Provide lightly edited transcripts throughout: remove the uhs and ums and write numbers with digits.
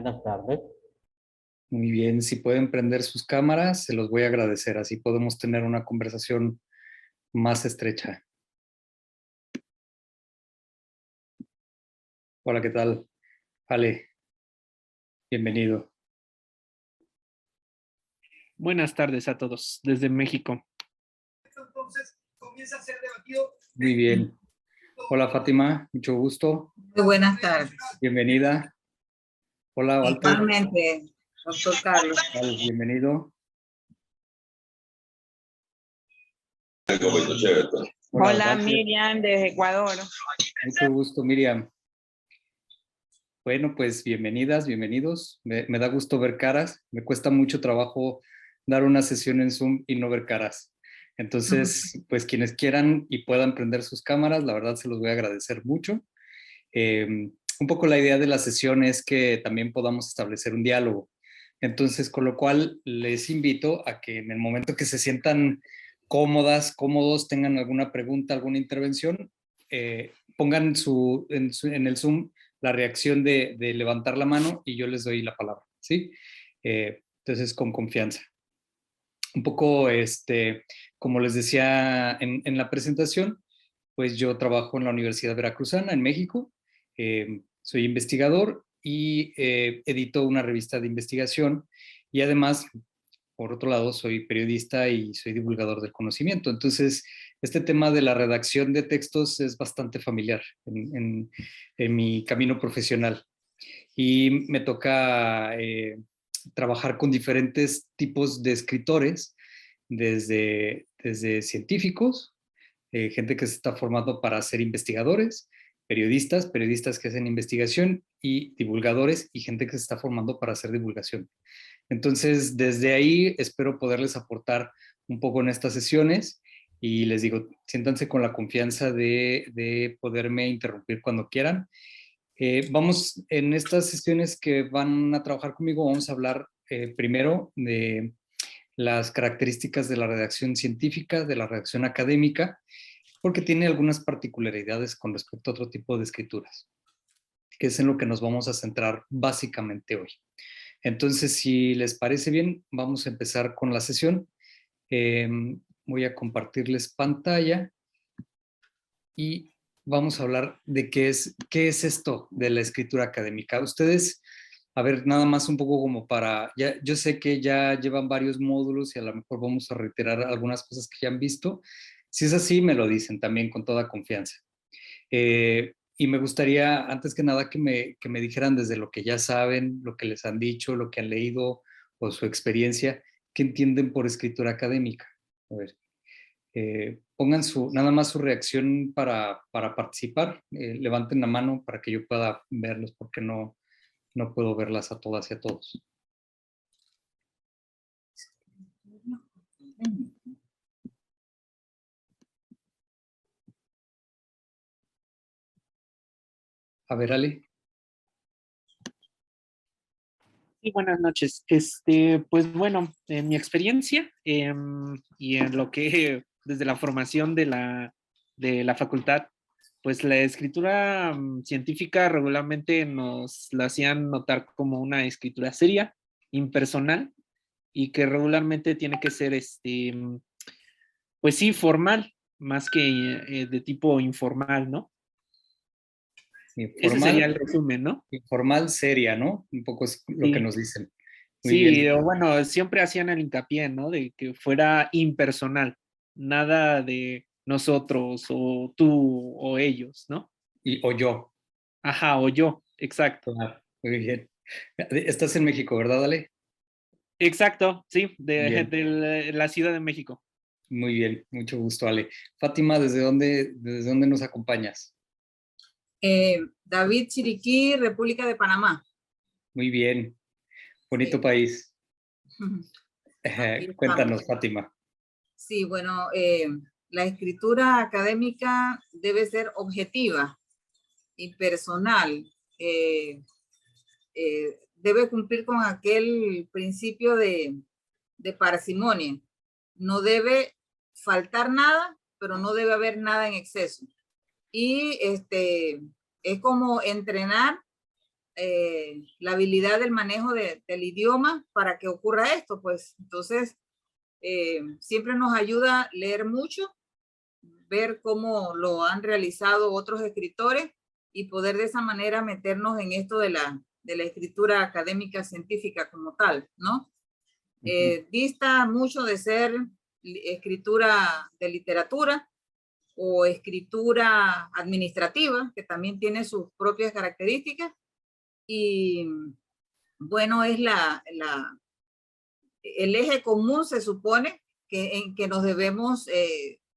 Buenas tardes. Muy bien, si pueden prender sus cámaras, se los voy a agradecer. Así podemos tener una conversación más estrecha. Hola, ¿qué tal? Ale, bienvenido. Buenas tardes a todos desde México. Entonces comienza a ser debatido. Muy bien. Hola, Fátima, mucho gusto. Muy buenas tardes. Bienvenida. Hola, Walter. Igualmente, doctor Carlos. Bienvenido. Hola, Walter. Miriam, desde Ecuador. Mucho gusto, Miriam. Bueno, pues bienvenidas, bienvenidos. Me da gusto ver caras. Me cuesta mucho trabajo dar una sesión en Zoom y no ver caras. Entonces, pues quienes quieran y puedan prender sus cámaras, la verdad se los voy a agradecer mucho. Un poco la idea de la sesión es que también podamos establecer un diálogo. Entonces, con lo cual les invito a que en el momento que se sientan cómodos, tengan alguna pregunta, alguna intervención, pongan en el Zoom la reacción de levantar la mano y yo les doy la palabra, ¿sí? Entonces, con confianza. Un poco, como les decía en la presentación, pues yo trabajo en la Universidad Veracruzana, en México. Soy investigador y edito una revista de investigación y además, por otro lado, soy periodista y soy divulgador del conocimiento. Entonces, este tema de la redacción de textos es bastante familiar en mi camino profesional. Y me toca trabajar con diferentes tipos de escritores, desde científicos, gente que se está formando para ser investigadores, periodistas que hacen investigación y divulgadores y gente que se está formando para hacer divulgación. Entonces, desde ahí espero poderles aportar un poco en estas sesiones y les digo, siéntanse con la confianza de poderme interrumpir cuando quieran. Vamos, en estas sesiones que van a trabajar conmigo, vamos a hablar primero de las características de la redacción científica, de la redacción académica, porque tiene algunas particularidades con respecto a otro tipo de escrituras, que es en lo que nos vamos a centrar básicamente hoy. Entonces, si les parece bien, vamos a empezar con la sesión. Voy a compartirles pantalla y vamos a hablar de qué es esto de la escritura académica. Ustedes, a ver, nada más un poco como para, yo sé que ya llevan varios módulos y a lo mejor vamos a reiterar algunas cosas que ya han visto. Si es así, me lo dicen también con toda confianza. Y me gustaría, antes que nada, que me dijeran desde lo que ya saben, lo que les han dicho, lo que han leído o su experiencia, ¿qué entienden por escritura académica? A ver, pongan nada más su reacción para participar. Levanten la mano para que yo pueda verlos, porque no puedo verlas a todas y a todos. A ver, Ale. Sí, buenas noches. Pues bueno, en mi experiencia y en lo que desde la formación de la facultad, pues la escritura científica regularmente nos la hacían notar como una escritura seria, impersonal, y que regularmente tiene que ser, pues sí, formal, más que de tipo informal, ¿no? Ese sería el resumen, ¿no? Informal, seria, ¿no? Un poco es lo que nos dicen. Muy bien. O bueno, siempre hacían el hincapié, ¿no? De que fuera impersonal, nada de nosotros o tú o ellos, ¿no? O yo. Ajá, o yo, exacto. Claro, muy bien. Estás en México, ¿verdad, Ale? Exacto, sí, Bien. de la Ciudad de México. Muy bien, mucho gusto, Ale. Fátima, ¿desde dónde nos acompañas? David Chiriquí, República de Panamá. Muy bien, bonito Sí. país. Aquí Cuéntanos, estamos. Fátima. Sí, bueno, la escritura académica debe ser objetiva y personal. Debe cumplir con aquel principio de parsimonia. No debe faltar nada, pero no debe haber nada en exceso. Y es como entrenar la habilidad del manejo del idioma para que ocurra esto, pues entonces siempre nos ayuda leer mucho, ver cómo lo han realizado otros escritores y poder de esa manera meternos en esto de la escritura académica científica como tal, ¿no? Dista mucho de ser escritura de literatura o escritura administrativa, que también tiene sus propias características, y bueno, es el eje común, se supone, en que nos debemos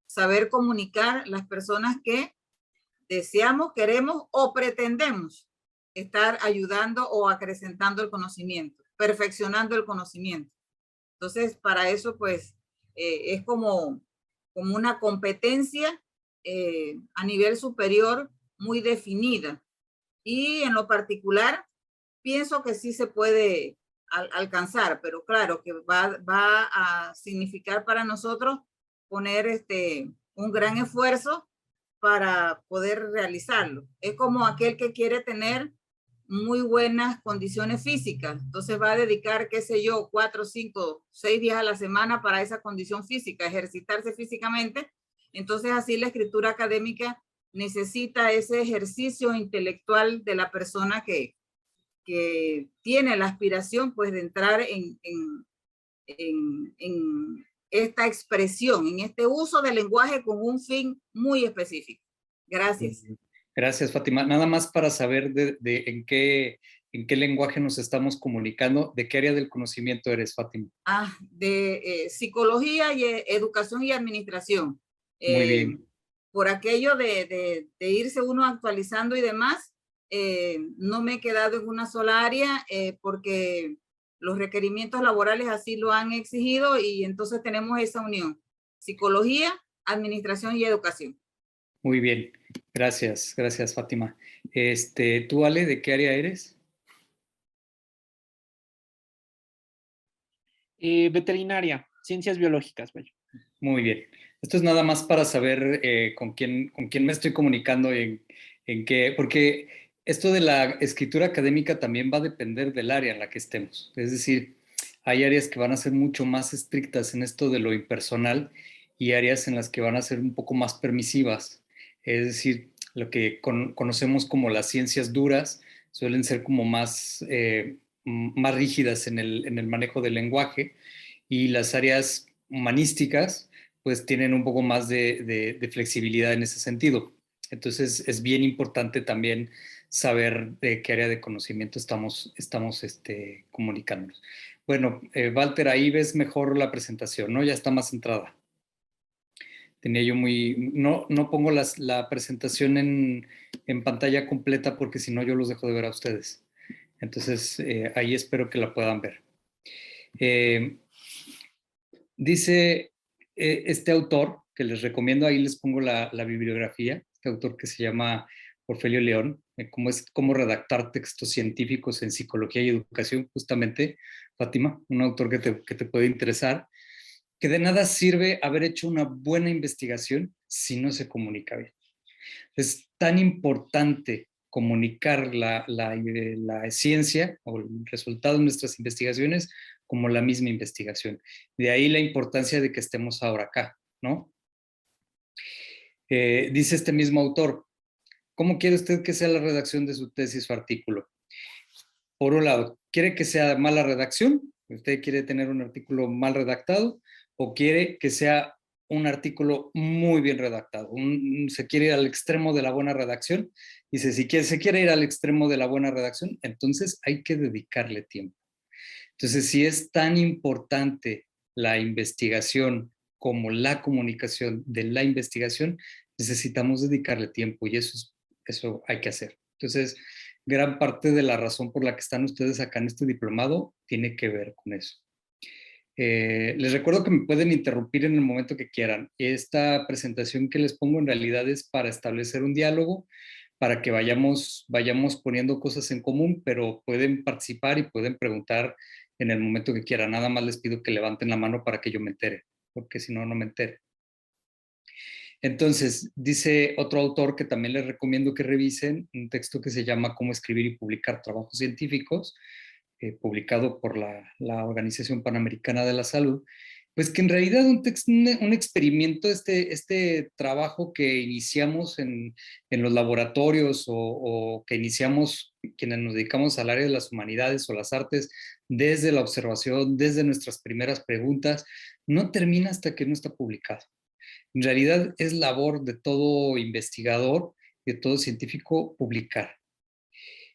saber comunicar las personas que deseamos, queremos o pretendemos estar ayudando o acrecentando el conocimiento, perfeccionando el conocimiento. Entonces, para eso, pues, es como una competencia a nivel superior muy definida. Y en lo particular, pienso que sí se puede alcanzar, pero claro que va a significar para nosotros poner un gran esfuerzo para poder realizarlo. Es como aquel que quiere tener muy buenas condiciones físicas, entonces va a dedicar, qué sé yo, 4, 5, 6 días a la semana para esa condición física, ejercitarse físicamente. Entonces así la escritura académica necesita ese ejercicio intelectual de la persona que tiene la aspiración, pues, de entrar en esta expresión, en este uso del lenguaje con un fin muy específico. Gracias. Gracias, Fátima. Nada más para saber en qué lenguaje nos estamos comunicando, ¿de qué área del conocimiento eres, Fátima? De psicología y educación y administración. Muy bien. Por aquello de irse uno actualizando y demás, no me he quedado en una sola área porque los requerimientos laborales así lo han exigido, y entonces tenemos esa unión: psicología, administración y educación. Muy bien, gracias, Fátima. ¿Tú, Ale, de qué área eres? Veterinaria, ciencias biológicas, vaya. Muy bien. Esto es nada más para saber con quién me estoy comunicando y en qué, porque esto de la escritura académica también va a depender del área en la que estemos. Es decir, hay áreas que van a ser mucho más estrictas en esto de lo impersonal y áreas en las que van a ser un poco más permisivas. Es decir, lo que conocemos como las ciencias duras suelen ser como más rígidas en el manejo del lenguaje, y las áreas humanísticas pues tienen un poco más de flexibilidad en ese sentido. Entonces es bien importante también saber de qué área de conocimiento estamos comunicándonos. Bueno, Walter, ahí ves mejor la presentación, ¿no? Ya está más centrada. Tenía yo no pongo la presentación en pantalla completa porque si no yo los dejo de ver a ustedes. Entonces ahí espero que la puedan ver. Dice este autor, que les recomiendo, ahí les pongo la bibliografía, este autor que se llama Orfelio León, cómo redactar textos científicos en psicología y educación, justamente, Fátima, un autor que te puede interesar, que de nada sirve haber hecho una buena investigación si no se comunica bien. Es tan importante comunicar la ciencia o el resultado de nuestras investigaciones como la misma investigación. De ahí la importancia de que estemos ahora acá, ¿no? Dice este mismo autor, ¿cómo quiere usted que sea la redacción de su tesis o artículo? Por un lado, ¿quiere que sea mala redacción? ¿Usted quiere tener un artículo mal redactado? ¿O quiere que sea un artículo muy bien redactado? Se quiere ir al extremo de la buena redacción. Dice, si se quiere ir al extremo de la buena redacción, entonces hay que dedicarle tiempo. Entonces, si es tan importante la investigación como la comunicación de la investigación, necesitamos dedicarle tiempo, y eso hay que hacer. Entonces, gran parte de la razón por la que están ustedes acá en este diplomado tiene que ver con eso. Les recuerdo que me pueden interrumpir en el momento que quieran. Esta presentación que les pongo en realidad es para establecer un diálogo, para que vayamos poniendo cosas en común, pero pueden participar y pueden preguntar en el momento que quieran. Nada más les pido que levanten la mano para que yo me entere, porque si no, no me entere. Entonces, dice otro autor que también les recomiendo que revisen, un texto que se llama Cómo escribir y publicar trabajos científicos, publicado por la Organización Panamericana de la Salud, pues que en realidad un experimento, este trabajo que iniciamos en los laboratorios o que iniciamos quienes nos dedicamos al área de las humanidades o las artes, desde la observación, desde nuestras primeras preguntas, no termina hasta que no está publicado. En realidad es labor de todo investigador, de todo científico publicar.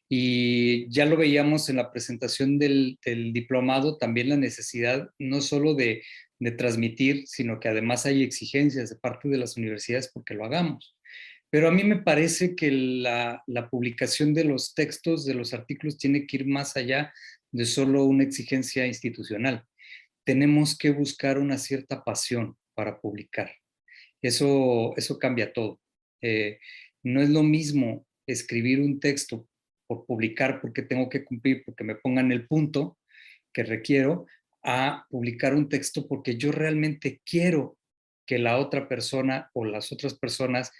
Y ya lo veíamos en la presentación del diplomado, también la necesidad no solo de transmitir, sino que además hay exigencias de parte de las universidades porque lo hagamos. Pero a mí me parece que la publicación de los textos, de los artículos, tiene que ir más allá de solo una exigencia institucional. Tenemos que buscar una cierta pasión para publicar. Eso cambia todo. No es lo mismo escribir un texto por publicar porque tengo que cumplir, porque me pongan el punto que requiero, a publicar un texto porque yo realmente quiero que la otra persona o las otras personas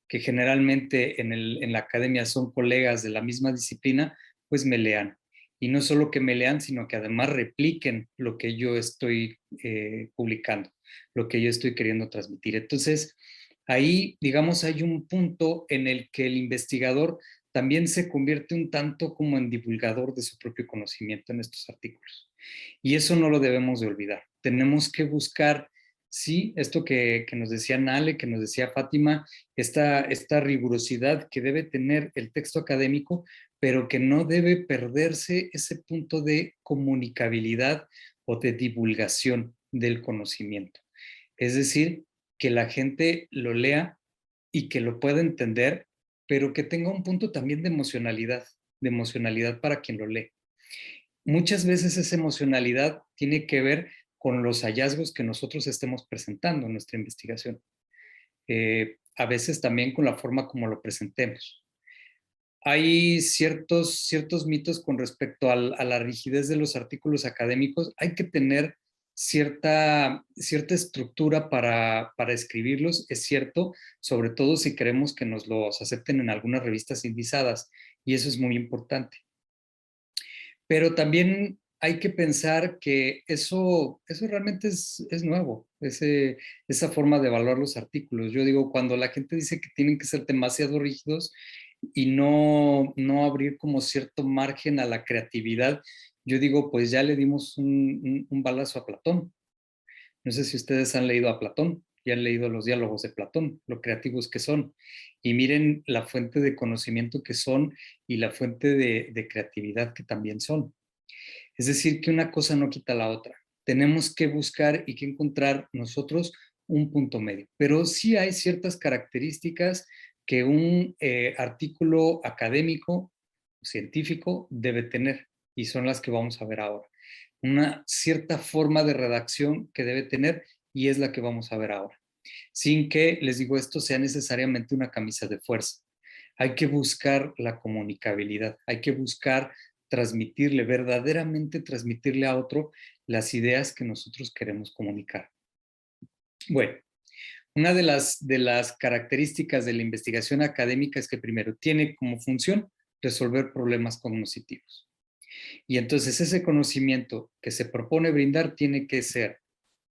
que generalmente en la academia son colegas de la misma disciplina, pues me lean. Y no solo que me lean, sino que además repliquen lo que yo estoy publicando, lo que yo estoy queriendo transmitir. Entonces, ahí, digamos, hay un punto en el que el investigador también se convierte un tanto como en divulgador de su propio conocimiento en estos artículos. Y eso no lo debemos de olvidar. Tenemos que buscar, sí, esto que nos decía Nale, que nos decía Fátima, esta rigurosidad que debe tener el texto académico, pero que no debe perderse ese punto de comunicabilidad o de divulgación del conocimiento. Es decir, que la gente lo lea y que lo pueda entender, pero que tenga un punto también de emocionalidad para quien lo lee. Muchas veces esa emocionalidad tiene que ver con los hallazgos que nosotros estemos presentando en nuestra investigación. A veces también con la forma como lo presentemos. Hay ciertos mitos con respecto a la rigidez de los artículos académicos. Hay que tener cierta estructura para escribirlos, es cierto, sobre todo si queremos que nos los acepten en algunas revistas indizadas, y eso es muy importante. Pero también hay que pensar que eso realmente es nuevo, esa forma de evaluar los artículos. Yo digo, cuando la gente dice que tienen que ser demasiado rígidos y no abrir como cierto margen a la creatividad, yo digo, pues ya le dimos un balazo a Platón. No sé si ustedes han leído a Platón, ya han leído los diálogos de Platón, lo creativos que son. Y miren la fuente de conocimiento que son y la fuente de creatividad que también son. Es decir, que una cosa no quita la otra. Tenemos que buscar y que encontrar nosotros un punto medio. Pero sí hay ciertas características que un artículo académico, científico, debe tener, y son las que vamos a ver ahora. Una cierta forma de redacción que debe tener, y es la que vamos a ver ahora. Sin que, les digo, esto sea necesariamente una camisa de fuerza. Hay que buscar la comunicabilidad, hay que buscar transmitirle, verdaderamente transmitirle a otro las ideas que nosotros queremos comunicar. Bueno, una de las características de la investigación académica es que primero tiene como función resolver problemas cognitivos. Y entonces ese conocimiento que se propone brindar tiene que ser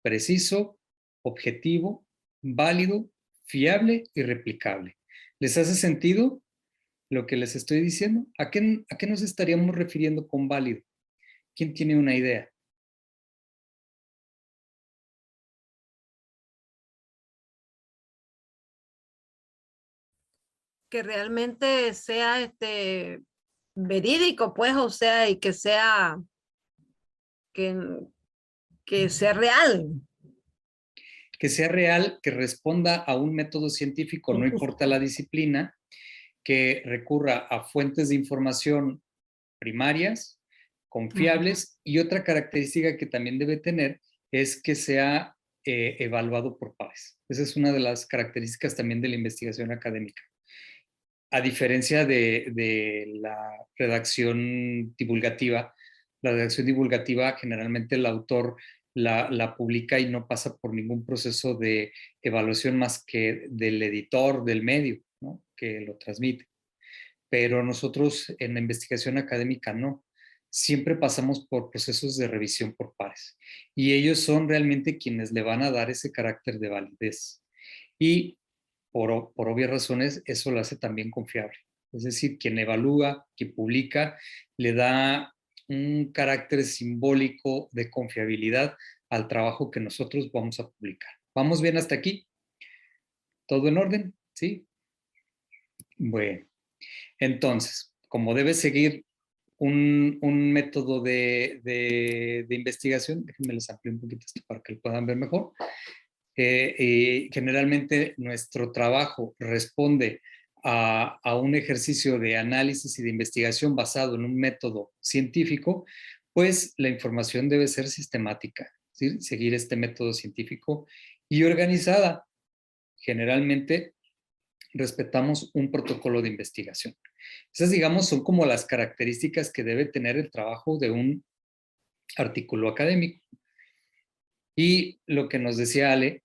preciso, objetivo, válido, fiable y replicable. ¿Les hace sentido lo que les estoy diciendo? ¿A qué nos estaríamos refiriendo con válido? ¿Quién tiene una idea? Que realmente sea verídico, pues, o sea, y que, que sea real. Que sea real, que responda a un método científico, no importa la disciplina, que recurra a fuentes de información primarias, confiables, y otra característica que también debe tener es que sea evaluado por pares. Esa es una de las características también de la investigación académica. A diferencia de la redacción divulgativa generalmente el autor la publica y no pasa por ningún proceso de evaluación más que del editor, del medio, ¿no? Que lo transmite. Pero nosotros en la investigación académica no. Siempre pasamos por procesos de revisión por pares. Y ellos son realmente quienes le van a dar ese carácter de validez. Y por obvias razones, eso lo hace también confiable. Es decir, quien evalúa, quien publica, le da un carácter simbólico de confiabilidad al trabajo que nosotros vamos a publicar. ¿Vamos bien hasta aquí? ¿Todo en orden? ¿Sí? Bueno, entonces, como debe seguir un método de investigación, déjenme les amplío un poquito esto para que lo puedan ver mejor. Generalmente nuestro trabajo responde a un ejercicio de análisis y de investigación basado en un método científico, pues la información debe ser sistemática, ¿sí? Seguir este método científico y organizada. Generalmente respetamos un protocolo de investigación. Esas, digamos, son como las características que debe tener el trabajo de un artículo académico. Y lo que nos decía Ale,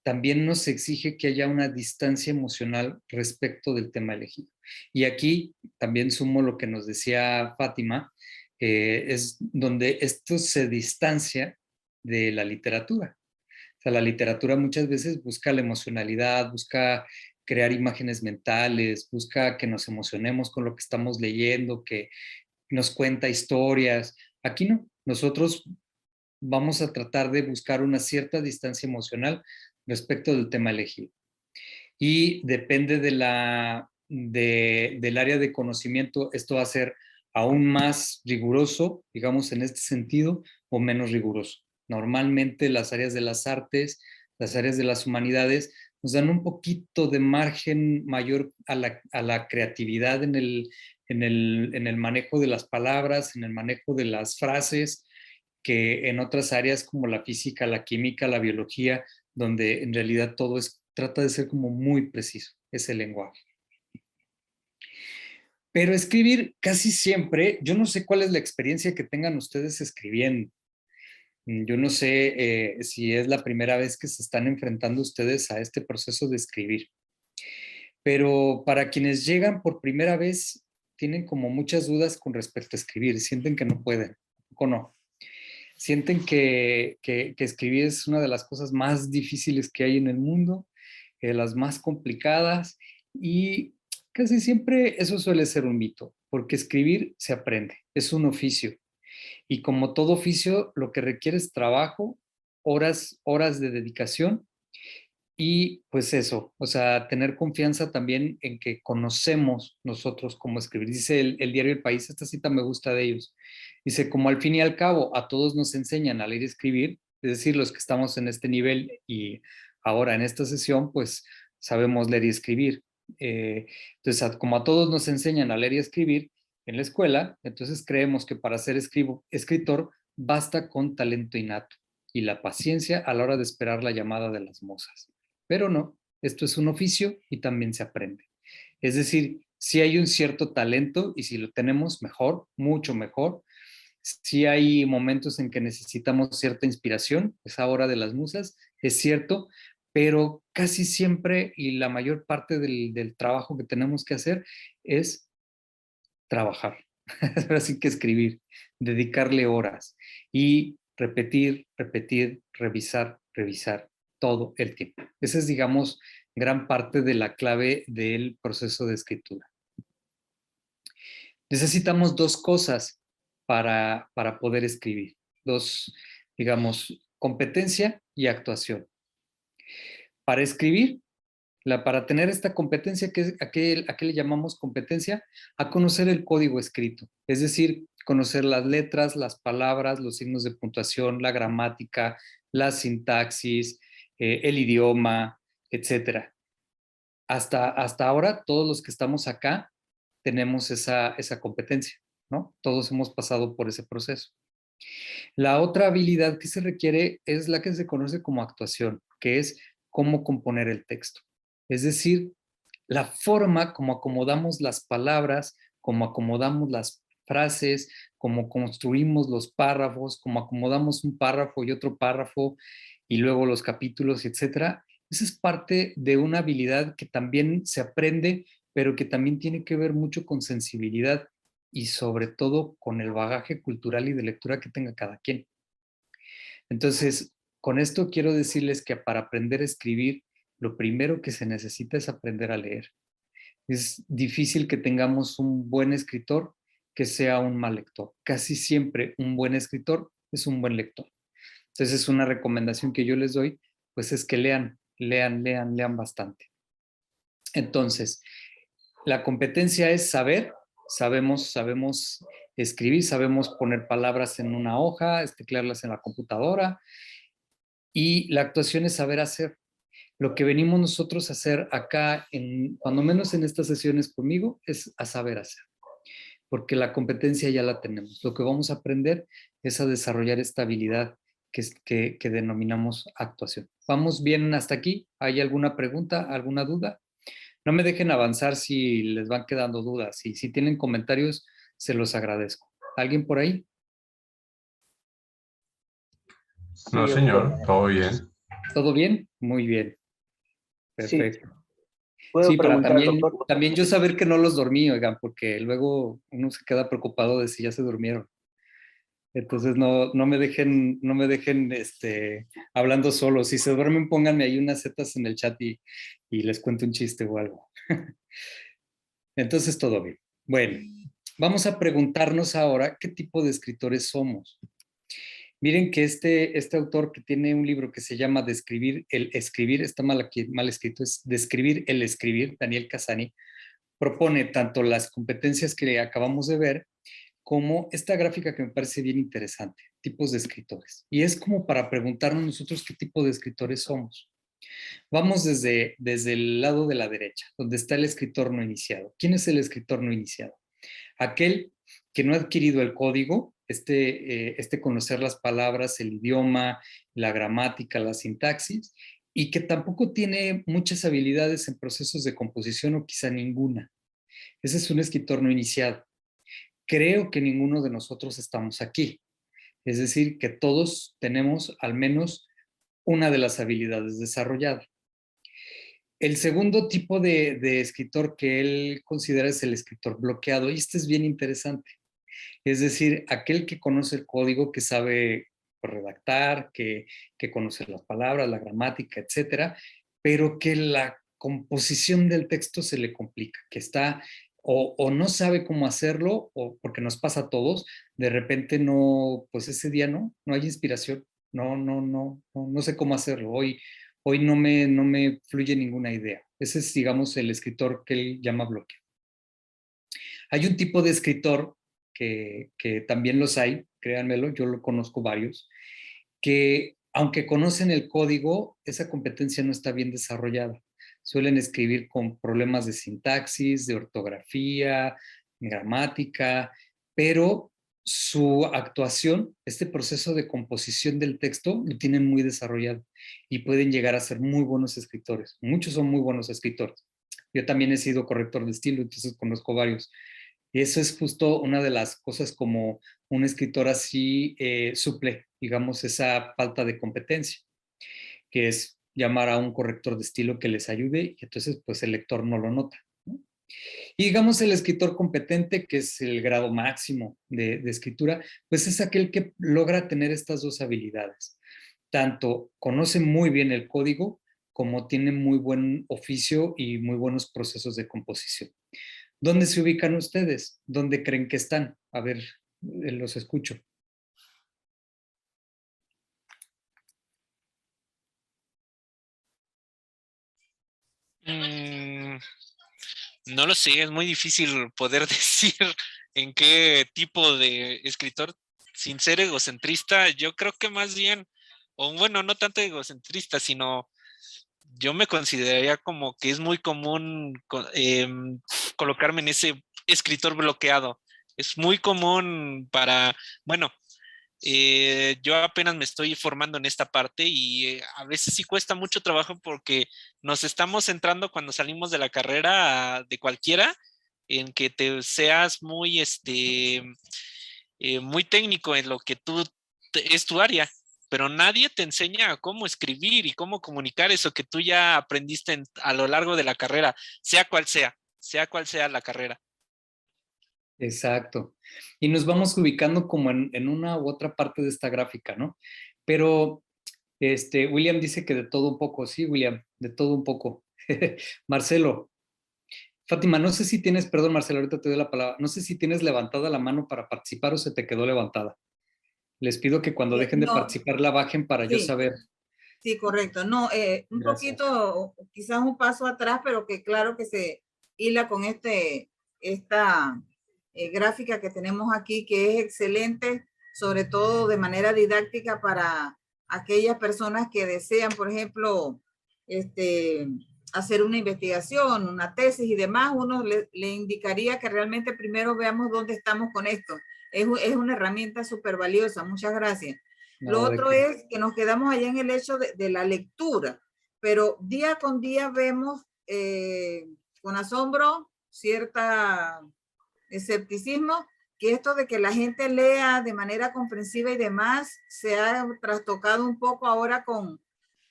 también nos exige que haya una distancia emocional respecto del tema elegido. Y aquí también sumo lo que nos decía Fátima, es donde esto se distancia de la literatura. O sea, la literatura muchas veces busca la emocionalidad, busca crear imágenes mentales, busca que nos emocionemos con lo que estamos leyendo, que nos cuenta historias. Aquí no, nosotros vamos a tratar de buscar una cierta distancia emocional respecto del tema elegido. Y depende del área de conocimiento, esto va a ser aún más riguroso, digamos, en este sentido, o menos riguroso. Normalmente las áreas de las artes, las áreas de las humanidades, nos dan un poquito de margen mayor a la creatividad en el manejo de las palabras, en el manejo de las frases, que en otras áreas como la física, la química, la biología, donde en realidad todo trata de ser como muy preciso, ese lenguaje. Pero escribir casi siempre, yo no sé cuál es la experiencia que tengan ustedes escribiendo. Yo no sé si es la primera vez que se están enfrentando ustedes a este proceso de escribir. Pero para quienes llegan por primera vez, tienen como muchas dudas con respecto a escribir. Sienten que no pueden, o no. Sienten que escribir es una de las cosas más difíciles que hay en el mundo, las más complicadas, y casi siempre eso suele ser un mito, porque escribir se aprende, es un oficio. Y como todo oficio, lo que requiere es trabajo, horas de dedicación y pues eso, o sea, tener confianza también en que conocemos nosotros cómo escribir. Dice el diario El País, esta cita me gusta de ellos. Dice, como al fin y al cabo a todos nos enseñan a leer y escribir, es decir, los que estamos en este nivel y ahora en esta sesión, pues sabemos leer y escribir. Entonces, como a todos nos enseñan a leer y escribir en la escuela, entonces creemos que para ser escritor basta con talento innato y la paciencia a la hora de esperar la llamada de las mozas. Pero no, esto es un oficio y también se aprende. Es decir, si hay un cierto talento y si lo tenemos, mejor, mucho mejor. Si hay momentos en que necesitamos cierta inspiración, esa hora de las musas, es cierto, pero casi siempre y la mayor parte del trabajo que tenemos que hacer es trabajar. Así que escribir, dedicarle horas y repetir, revisar todo el tiempo. Esa es, digamos, gran parte de la clave del proceso de escritura. Necesitamos dos cosas para poder escribir. Dos, digamos, competencia y actuación. Para escribir, para tener esta competencia, ¿a qué le llamamos competencia? A conocer el código escrito, es decir, conocer las letras, las palabras, los signos de puntuación, la gramática, la sintaxis, el idioma, etc. Hasta ahora, todos los que estamos acá tenemos esa competencia, ¿no? Todos hemos pasado por ese proceso. La otra habilidad que se requiere es la que se conoce como actuación, que es cómo componer el texto. Es decir, la forma como acomodamos las palabras, como acomodamos las frases, cómo construimos los párrafos, cómo acomodamos un párrafo y otro párrafo y luego los capítulos, etcétera. Esa es parte de una habilidad que también se aprende, pero que también tiene que ver mucho con sensibilidad y sobre todo con el bagaje cultural y de lectura que tenga cada quien. Entonces, con esto quiero decirles que para aprender a escribir, lo primero que se necesita es aprender a leer. Es difícil que tengamos un buen escritor que sea un mal lector. Casi siempre un buen escritor es un buen lector. Entonces, una recomendación que yo les doy, pues es que lean bastante. Entonces, la competencia es saber, sabemos escribir, sabemos poner palabras en una hoja, teclearlas en la computadora, y la actuación es saber hacer. Lo que venimos nosotros a hacer acá, cuando menos en estas sesiones conmigo, es a saber hacer, porque la competencia ya la tenemos. Lo que vamos a aprender es a desarrollar esta habilidad que denominamos actuación. ¿Vamos bien hasta aquí? ¿Hay alguna pregunta, alguna duda? No me dejen avanzar si les van quedando dudas, y si tienen comentarios, se los agradezco. ¿Alguien por ahí? No, señor, todo bien. ¿Todo bien? Muy bien. Perfecto. ¿Puedo Sí, para preguntar, doctor? también yo saber que no los dormí, oigan, porque luego uno se queda preocupado de si ya se durmieron. Entonces no me dejen hablando solo. Si se duermen, pónganme ahí unas zetas en el chat y les cuento un chiste o algo. Entonces todo bien. Bueno, vamos a preguntarnos ahora qué tipo de escritores somos. Miren que este autor, que tiene un libro que se llama Describir el escribir, está mal escrito, es Describir el escribir, Daniel Cassani, propone tanto las competencias que acabamos de ver, como esta gráfica que me parece bien interesante, tipos de escritores. Y es como para preguntarnos nosotros qué tipo de escritores somos. Vamos desde el lado de la derecha, donde está el escritor no iniciado. ¿Quién es el escritor no iniciado? Aquel que no ha adquirido el código, conocer las palabras, el idioma, la gramática, la sintaxis, y que tampoco tiene muchas habilidades en procesos de composición o quizá ninguna. Ese es un escritor no iniciado. Creo que ninguno de nosotros estamos aquí. Es decir, que todos tenemos al menos una de las habilidades desarrolladas. El segundo tipo de escritor que él considera es el escritor bloqueado, y este es bien interesante. Es decir, aquel que conoce el código, que sabe redactar, que conoce las palabras, la gramática, etcétera, pero que la composición del texto se le complica, que está o no sabe cómo hacerlo, o porque nos pasa a todos, de repente pues ese día no hay inspiración, no sé cómo hacerlo, hoy no me fluye ninguna idea. Ese es, digamos, el escritor que él llama bloqueo. Hay un tipo de escritor que también los hay, créanmelo, yo lo conozco varios, que aunque conocen el código, esa competencia no está bien desarrollada. Suelen escribir con problemas de sintaxis, de ortografía, gramática, pero su actuación, este proceso de composición del texto, lo tienen muy desarrollado y pueden llegar a ser muy buenos escritores. Muchos son muy buenos escritores. Yo también he sido corrector de estilo, entonces conozco varios. Y eso es justo una de las cosas como un escritor así suple, digamos, esa falta de competencia, que es llamar a un corrector de estilo que les ayude, y entonces pues el lector no lo nota, ¿no? Y digamos el escritor competente, que es el grado máximo de escritura, pues es aquel que logra tener estas dos habilidades. Tanto conoce muy bien el código, como tiene muy buen oficio y muy buenos procesos de composición. ¿Dónde se ubican ustedes? ¿Dónde creen que están? A ver, los escucho. No lo sé, es muy difícil poder decir en qué tipo de escritor, sin ser egocentrista. Yo creo que más bien, o bueno, no tanto egocentrista, sino yo me consideraría como que es muy común colocarme en ese escritor bloqueado. Es muy común bueno, yo apenas me estoy formando en esta parte y a veces sí cuesta mucho trabajo porque nos estamos centrando cuando salimos de la carrera de cualquiera en que te seas muy muy técnico en lo que es tu área, pero nadie te enseña cómo escribir y cómo comunicar eso que tú ya aprendiste a lo largo de la carrera, sea cual sea la carrera. Exacto. Y nos vamos ubicando como en una u otra parte de esta gráfica, ¿no? Pero William dice que de todo un poco. Sí, William, de todo un poco. Marcelo, Fátima, no sé si tienes, perdón, Marcelo, ahorita te doy la palabra, no sé si tienes levantada la mano para participar o se te quedó levantada. Les pido que cuando dejen de No, participar la bajen para yo sí, saber. sí, correcto. No, un Gracias. poquito, quizás un paso atrás, pero que claro que se hila con esta gráfica que tenemos aquí, que es excelente, sobre todo de manera didáctica para aquellas personas que desean, por ejemplo, hacer una investigación, una tesis y demás. Uno le indicaría que realmente primero veamos dónde estamos con esto. Es una herramienta súper valiosa. Muchas gracias. Lo No, de otro qué. es que nos quedamos allá en el hecho de la lectura, pero día con día vemos con asombro cierta escepticismo, que esto de que la gente lea de manera comprensiva y demás se ha trastocado un poco ahora con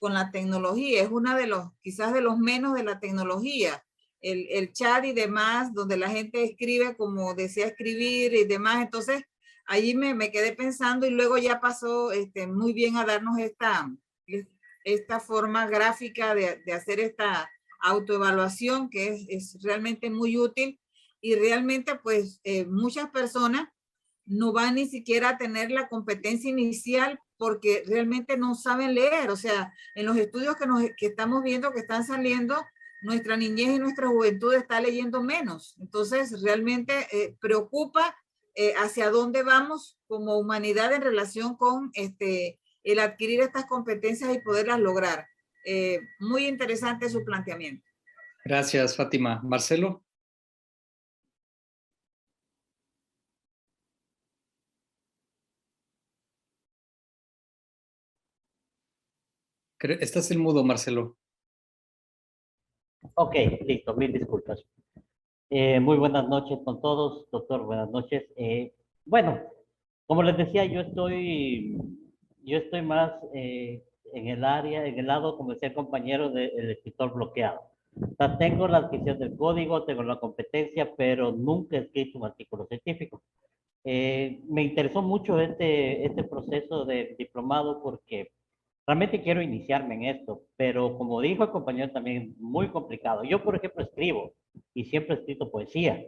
la tecnología. Es una de los, quizás de los menos de la tecnología. El chat y demás, donde la gente escribe como desea escribir y demás. Entonces, allí me quedé pensando y luego ya pasó muy bien a darnos esta forma gráfica de hacer esta autoevaluación que es realmente muy útil y realmente pues muchas personas no van ni siquiera a tener la competencia inicial porque realmente no saben leer. O sea, en los estudios que estamos viendo que están saliendo, nuestra niñez y nuestra juventud está leyendo menos. Entonces, realmente preocupa hacia dónde vamos como humanidad en relación con el adquirir estas competencias y poderlas lograr. Muy interesante su planteamiento. Gracias, Fátima. Marcelo. Estás en mudo, Marcelo. Ok, listo, mil disculpas. Muy buenas noches con todos, doctor, buenas noches. Bueno, como les decía, yo estoy más en el área, en el lado, como decía el compañero, del escritor bloqueado. O sea, tengo la adquisición del código, tengo la competencia, pero nunca he escrito un artículo científico. Me interesó mucho este proceso de diplomado porque realmente quiero iniciarme en esto, pero como dijo el compañero también, muy complicado. Yo, por ejemplo, escribo y siempre he escrito poesía,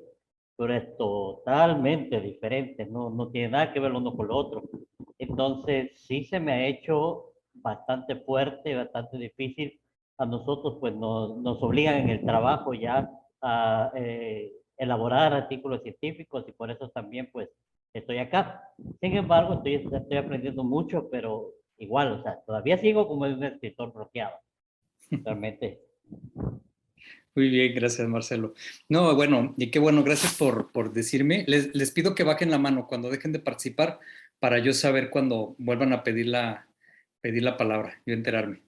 pero es totalmente diferente, no tiene nada que ver lo uno con lo otro. Entonces, sí se me ha hecho bastante fuerte, bastante difícil. A nosotros, pues, nos obligan en el trabajo ya a elaborar artículos científicos y por eso también, pues, estoy acá. Sin embargo, estoy aprendiendo mucho, pero igual, o sea, todavía sigo como un escritor bloqueado, realmente. Muy bien, gracias, Marcelo. No, bueno, y qué bueno, gracias por decirme. Les pido que bajen la mano cuando dejen de participar para yo saber cuando vuelvan a pedir la palabra, yo enterarme.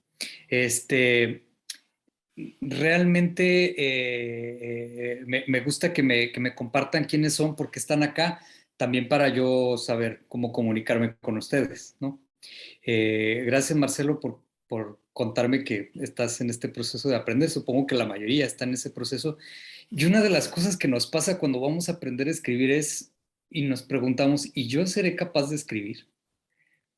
Realmente me gusta que me compartan quiénes son, porque están acá, también para yo saber cómo comunicarme con ustedes, ¿no? Gracias, Marcelo, por contarme que estás en este proceso de aprender. Supongo que la mayoría está en ese proceso. Y una de las cosas que nos pasa cuando vamos a aprender a escribir es, y nos preguntamos, ¿y yo seré capaz de escribir?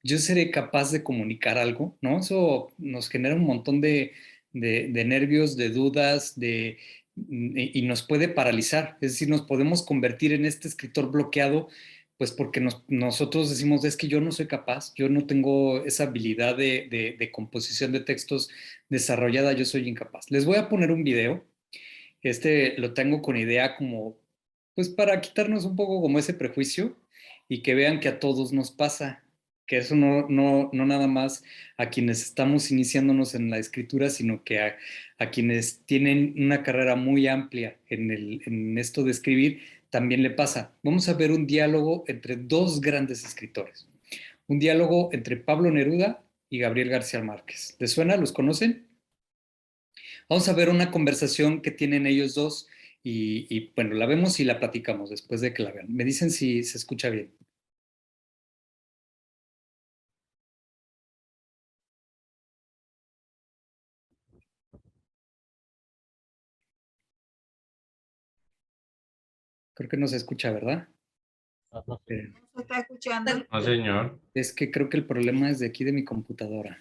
¿Yo seré capaz de comunicar algo? ¿No? Eso nos genera un montón de nervios, de dudas, y nos puede paralizar. Es decir, nos podemos convertir en este escritor bloqueado, pues porque nosotros decimos, es que yo no soy capaz, yo no tengo esa habilidad de composición de textos desarrollada, yo soy incapaz. Les voy a poner un video. Lo tengo con idea como, pues para quitarnos un poco como ese prejuicio y que vean que a todos nos pasa, que eso no nada más a quienes estamos iniciándonos en la escritura, sino que a quienes tienen una carrera muy amplia en esto de escribir, también le pasa. Vamos a ver un diálogo entre dos grandes escritores, un diálogo entre Pablo Neruda y Gabriel García Márquez. ¿Les suena? ¿Los conocen? Vamos a ver una conversación que tienen ellos dos y bueno, la vemos y la platicamos después de que la vean. Me dicen si se escucha bien. Creo que no se escucha, ¿verdad? No, ¿No se está escuchando? No, señor. Es que creo que el problema es de aquí de mi computadora.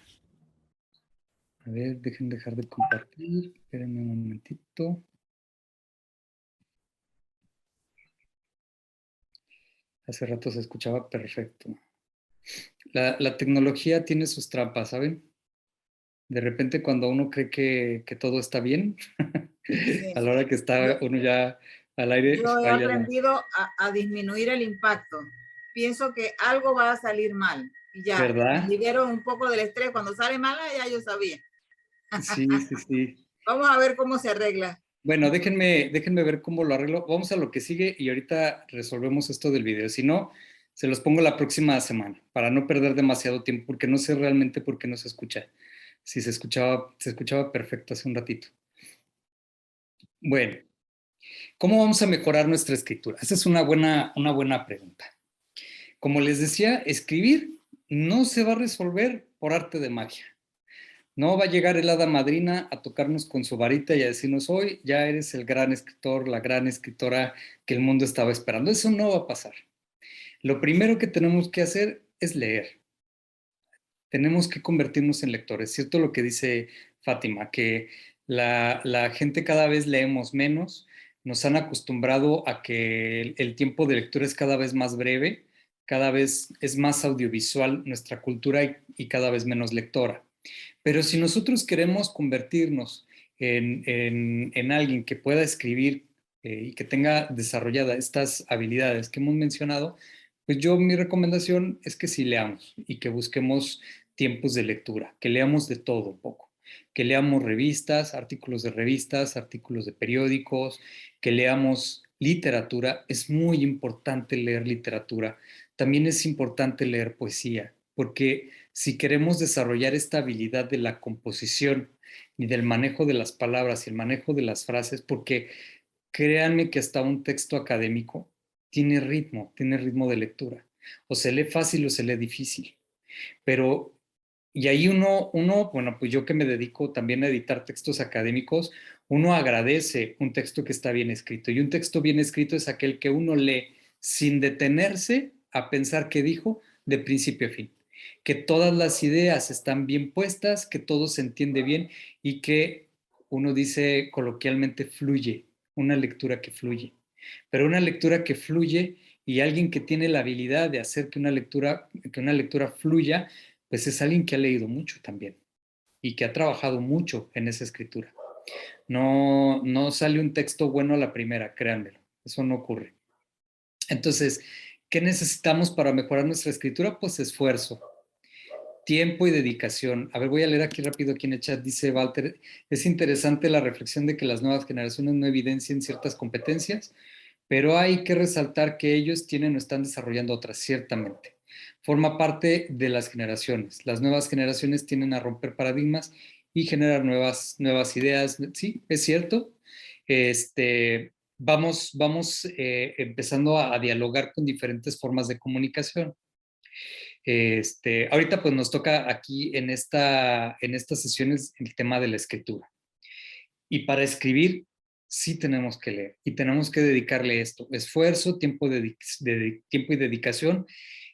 A ver, dejar de compartir. Espérenme un momentito. Hace rato se escuchaba perfecto. La tecnología tiene sus trampas, ¿saben? De repente cuando uno cree que todo está bien, Sí. a la hora que está uno ya al aire, Yo he falla la... aprendido a disminuir el impacto. Pienso que algo va a salir mal y ya me ¿Verdad? libero un poco del estrés. Cuando sale mal, ya yo sabía. Sí, sí, sí. Vamos a ver cómo se arregla. Bueno, déjenme ver cómo lo arreglo. Vamos a lo que sigue y ahorita resolvemos esto del video. Si no, se los pongo la próxima semana para no perder demasiado tiempo, porque no sé realmente por qué no se escucha. Si se escuchaba perfecto hace un ratito. Bueno, ¿cómo vamos a mejorar nuestra escritura? Esa es una buena pregunta. Como les decía, escribir no se va a resolver por arte de magia. No va a llegar el hada madrina a tocarnos con su varita y a decirnos, hoy ya eres el gran escritor, la gran escritora que el mundo estaba esperando. Eso no va a pasar. Lo primero que tenemos que hacer es leer. Tenemos que convertirnos en lectores. ¿Cierto lo que dice Fátima? Que la gente cada vez leemos menos. Nos han acostumbrado a que el tiempo de lectura es cada vez más breve, cada vez es más audiovisual nuestra cultura y cada vez menos lectora. Pero si nosotros queremos convertirnos en alguien que pueda escribir y que tenga desarrolladas estas habilidades que hemos mencionado, pues mi recomendación es que sí leamos y que busquemos tiempos de lectura, que leamos de todo un poco, que leamos revistas, artículos de periódicos, que leamos literatura. Es muy importante leer literatura. También es importante leer poesía, porque si queremos desarrollar esta habilidad de la composición y del manejo de las palabras y el manejo de las frases, porque créanme que hasta un texto académico tiene ritmo de lectura. O se lee fácil o se lee difícil. Pero, y ahí bueno, pues yo que me dedico también a editar textos académicos, uno agradece un texto que está bien escrito. Y un texto bien escrito es aquel que uno lee sin detenerse a pensar qué dijo de principio a fin. Que todas las ideas están bien puestas, que todo se entiende bien y que uno dice coloquialmente fluye, una lectura que fluye. Pero una lectura que fluye y alguien que tiene la habilidad de hacer que una lectura fluya, pues es alguien que ha leído mucho también y que ha trabajado mucho en esa escritura. No sale un texto bueno a la primera, créanmelo, eso no ocurre. Entonces, ¿qué necesitamos para mejorar nuestra escritura? Pues esfuerzo, tiempo y dedicación. A ver, voy a leer aquí rápido aquí en el chat, dice Walter, es interesante la reflexión de que las nuevas generaciones no evidencian ciertas competencias, pero hay que resaltar que ellos tienen o están desarrollando otras, ciertamente. Forma parte de las generaciones. Las nuevas generaciones tienden a romper paradigmas y generar nuevas ideas. Sí, es cierto. Vamos empezando a dialogar con diferentes formas de comunicación. Ahorita pues nos toca aquí en estas sesiones el tema de la escritura. Y para escribir sí tenemos que leer y tenemos que dedicarle esto, esfuerzo, tiempo y dedicación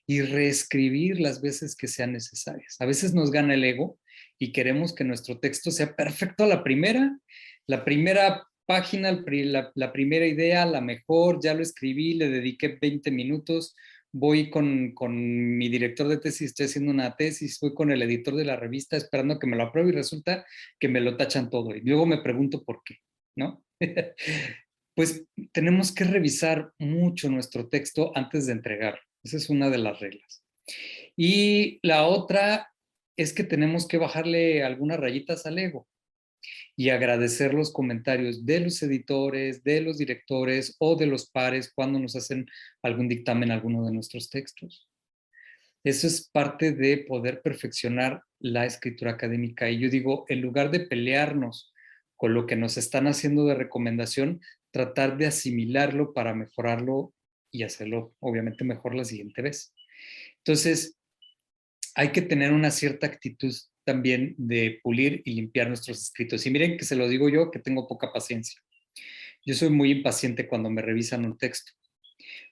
y reescribir las veces que sean necesarias. A veces nos gana el ego y queremos que nuestro texto sea perfecto a la primera página, la primera idea, la mejor, ya lo escribí, le dediqué 20 minutos, voy con mi director de tesis, estoy haciendo una tesis, voy con el editor de la revista esperando que me lo apruebe y resulta que me lo tachan todo. Y luego me pregunto por qué, ¿no? Pues tenemos que revisar mucho nuestro texto antes de entregarlo. Esa es una de las reglas. Y la otra es que tenemos que bajarle algunas rayitas al ego y agradecer los comentarios de los editores, de los directores o de los pares cuando nos hacen algún dictamen a alguno de nuestros textos. Eso es parte de poder perfeccionar la escritura académica. Y yo digo, en lugar de pelearnos con lo que nos están haciendo de recomendación, tratar de asimilarlo para mejorarlo y hacerlo obviamente mejor la siguiente vez. Entonces, hay que tener una cierta actitud también de pulir y limpiar nuestros escritos. Y miren que se lo digo yo que tengo poca paciencia. Yo soy muy impaciente cuando me revisan un texto,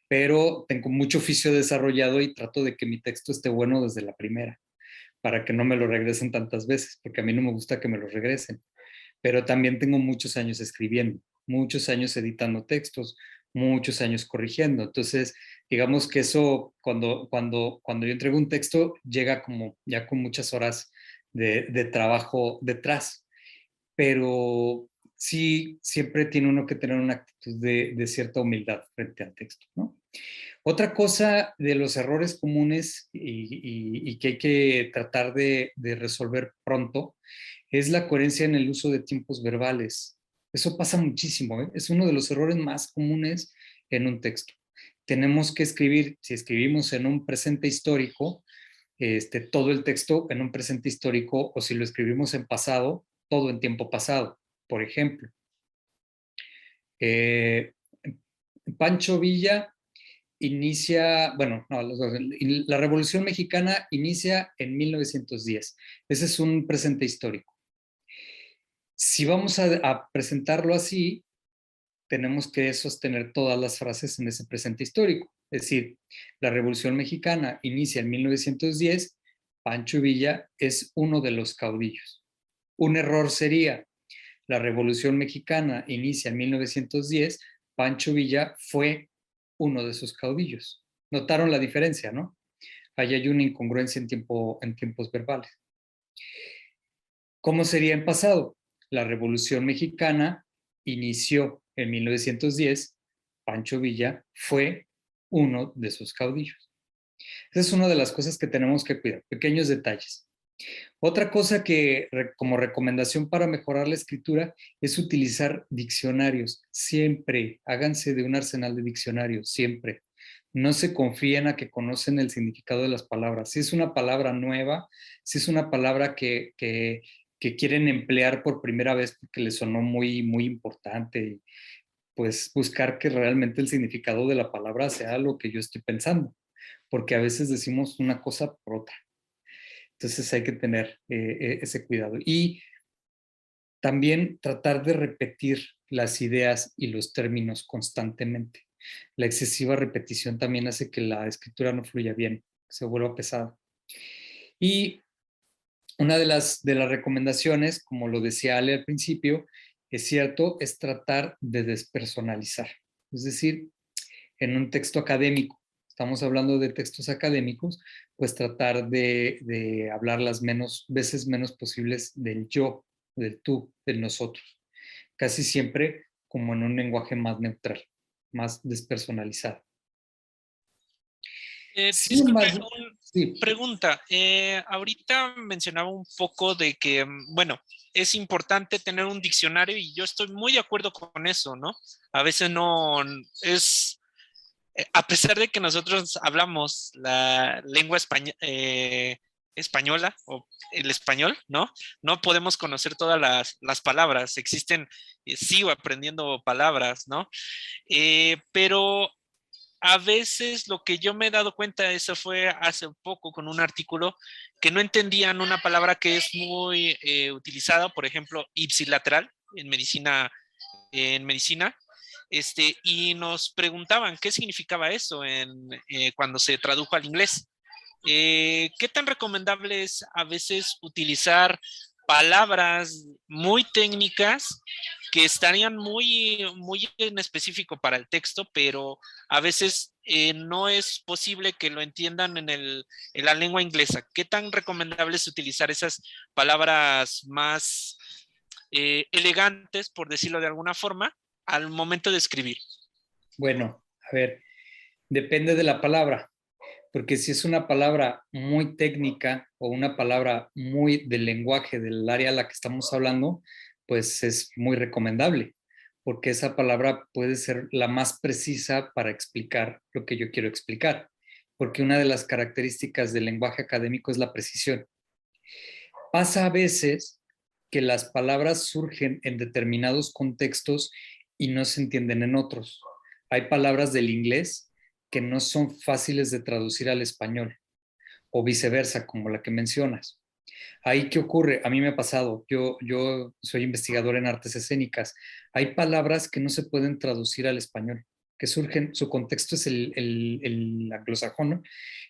pero tengo mucho oficio desarrollado y trato de que mi texto esté bueno desde la primera, para que no me lo regresen tantas veces, porque a mí no me gusta que me lo regresen. Pero también tengo muchos años escribiendo, muchos años editando textos, muchos años corrigiendo. Entonces, digamos que eso, cuando yo entrego un texto, llega como ya con muchas horas de trabajo detrás. Pero sí, siempre tiene uno que tener una actitud de cierta humildad frente al texto, ¿no? Otra cosa de los errores comunes y que hay que tratar de resolver pronto es la coherencia en el uso de tiempos verbales. Eso pasa muchísimo, ¿eh? Es uno de los errores más comunes en un texto. Tenemos que escribir, si escribimos en un presente histórico, todo el texto en un presente histórico, o si lo escribimos en pasado, todo en tiempo pasado. Por ejemplo, Pancho Villa inicia, bueno, no, la Revolución Mexicana inicia en 1910. Ese es un presente histórico. Si vamos a presentarlo así, tenemos que sostener todas las frases en ese presente histórico. Es decir, la Revolución Mexicana inicia en 1910, Pancho Villa es uno de los caudillos. Un error sería, la Revolución Mexicana inicia en 1910, Pancho Villa fue uno de sus caudillos. Notaron la diferencia, ¿no? Ahí hay una incongruencia en tiempos verbales. ¿Cómo sería en pasado? La Revolución Mexicana inició en 1910, Pancho Villa fue uno de sus caudillos. Esa es una de las cosas que tenemos que cuidar, pequeños detalles. Otra cosa que como recomendación para mejorar la escritura es utilizar diccionarios. Siempre háganse de un arsenal de diccionarios, siempre. No se confíen a que conocen el significado de las palabras. Si es una palabra nueva, si es una palabra que quieren emplear por primera vez porque les sonó muy, muy importante, pues buscar que realmente el significado de la palabra sea lo que yo estoy pensando, porque a veces decimos una cosa por otra. Entonces hay que tener ese cuidado. Y también tratar de repetir las ideas y los términos constantemente. La excesiva repetición también hace que la escritura no fluya bien, se vuelva pesada. Y una de las recomendaciones, como lo decía Ale al principio, es cierto, es tratar de despersonalizar. Es decir, en un texto académico, estamos hablando de textos académicos, pues tratar de hablar las veces menos posibles del yo, del tú, del nosotros. Casi siempre como en un lenguaje más neutral, más despersonalizado. Sin Disculpe, embargo, sí. pregunta. Ahorita mencionaba un poco de que, bueno, es importante tener un diccionario y yo estoy muy de acuerdo con eso, ¿no? A veces no es, a pesar de que nosotros hablamos la lengua española o el español, ¿no? No podemos conocer todas las palabras. Existen, sigo aprendiendo palabras, ¿no? Pero a veces lo que yo me he dado cuenta, eso fue hace poco con un artículo, que no entendían una palabra que es muy utilizada, por ejemplo, ipsilateral en medicina, y nos preguntaban qué significaba eso cuando se tradujo al inglés. ¿Qué tan recomendable es a veces utilizar palabras muy técnicas que estarían muy, muy en específico para el texto, pero a veces no es posible que lo entiendan en la lengua inglesa? ¿Qué tan recomendable es utilizar esas palabras más elegantes, por decirlo de alguna forma, al momento de escribir? Bueno, a ver, depende de la palabra, porque si es una palabra muy técnica o una palabra muy del lenguaje del área a la que estamos hablando, pues es muy recomendable, porque esa palabra puede ser la más precisa para explicar lo que yo quiero explicar, porque una de las características del lenguaje académico es la precisión. Pasa a veces que las palabras surgen en determinados contextos y no se entienden en otros. Hay palabras del inglés que no son fáciles de traducir al español, o viceversa, como la que mencionas. Ahí, ¿qué ocurre? A mí me ha pasado. Yo soy investigador en artes escénicas. Hay palabras que no se pueden traducir al español, que surgen, su contexto es el anglosajón, ¿no?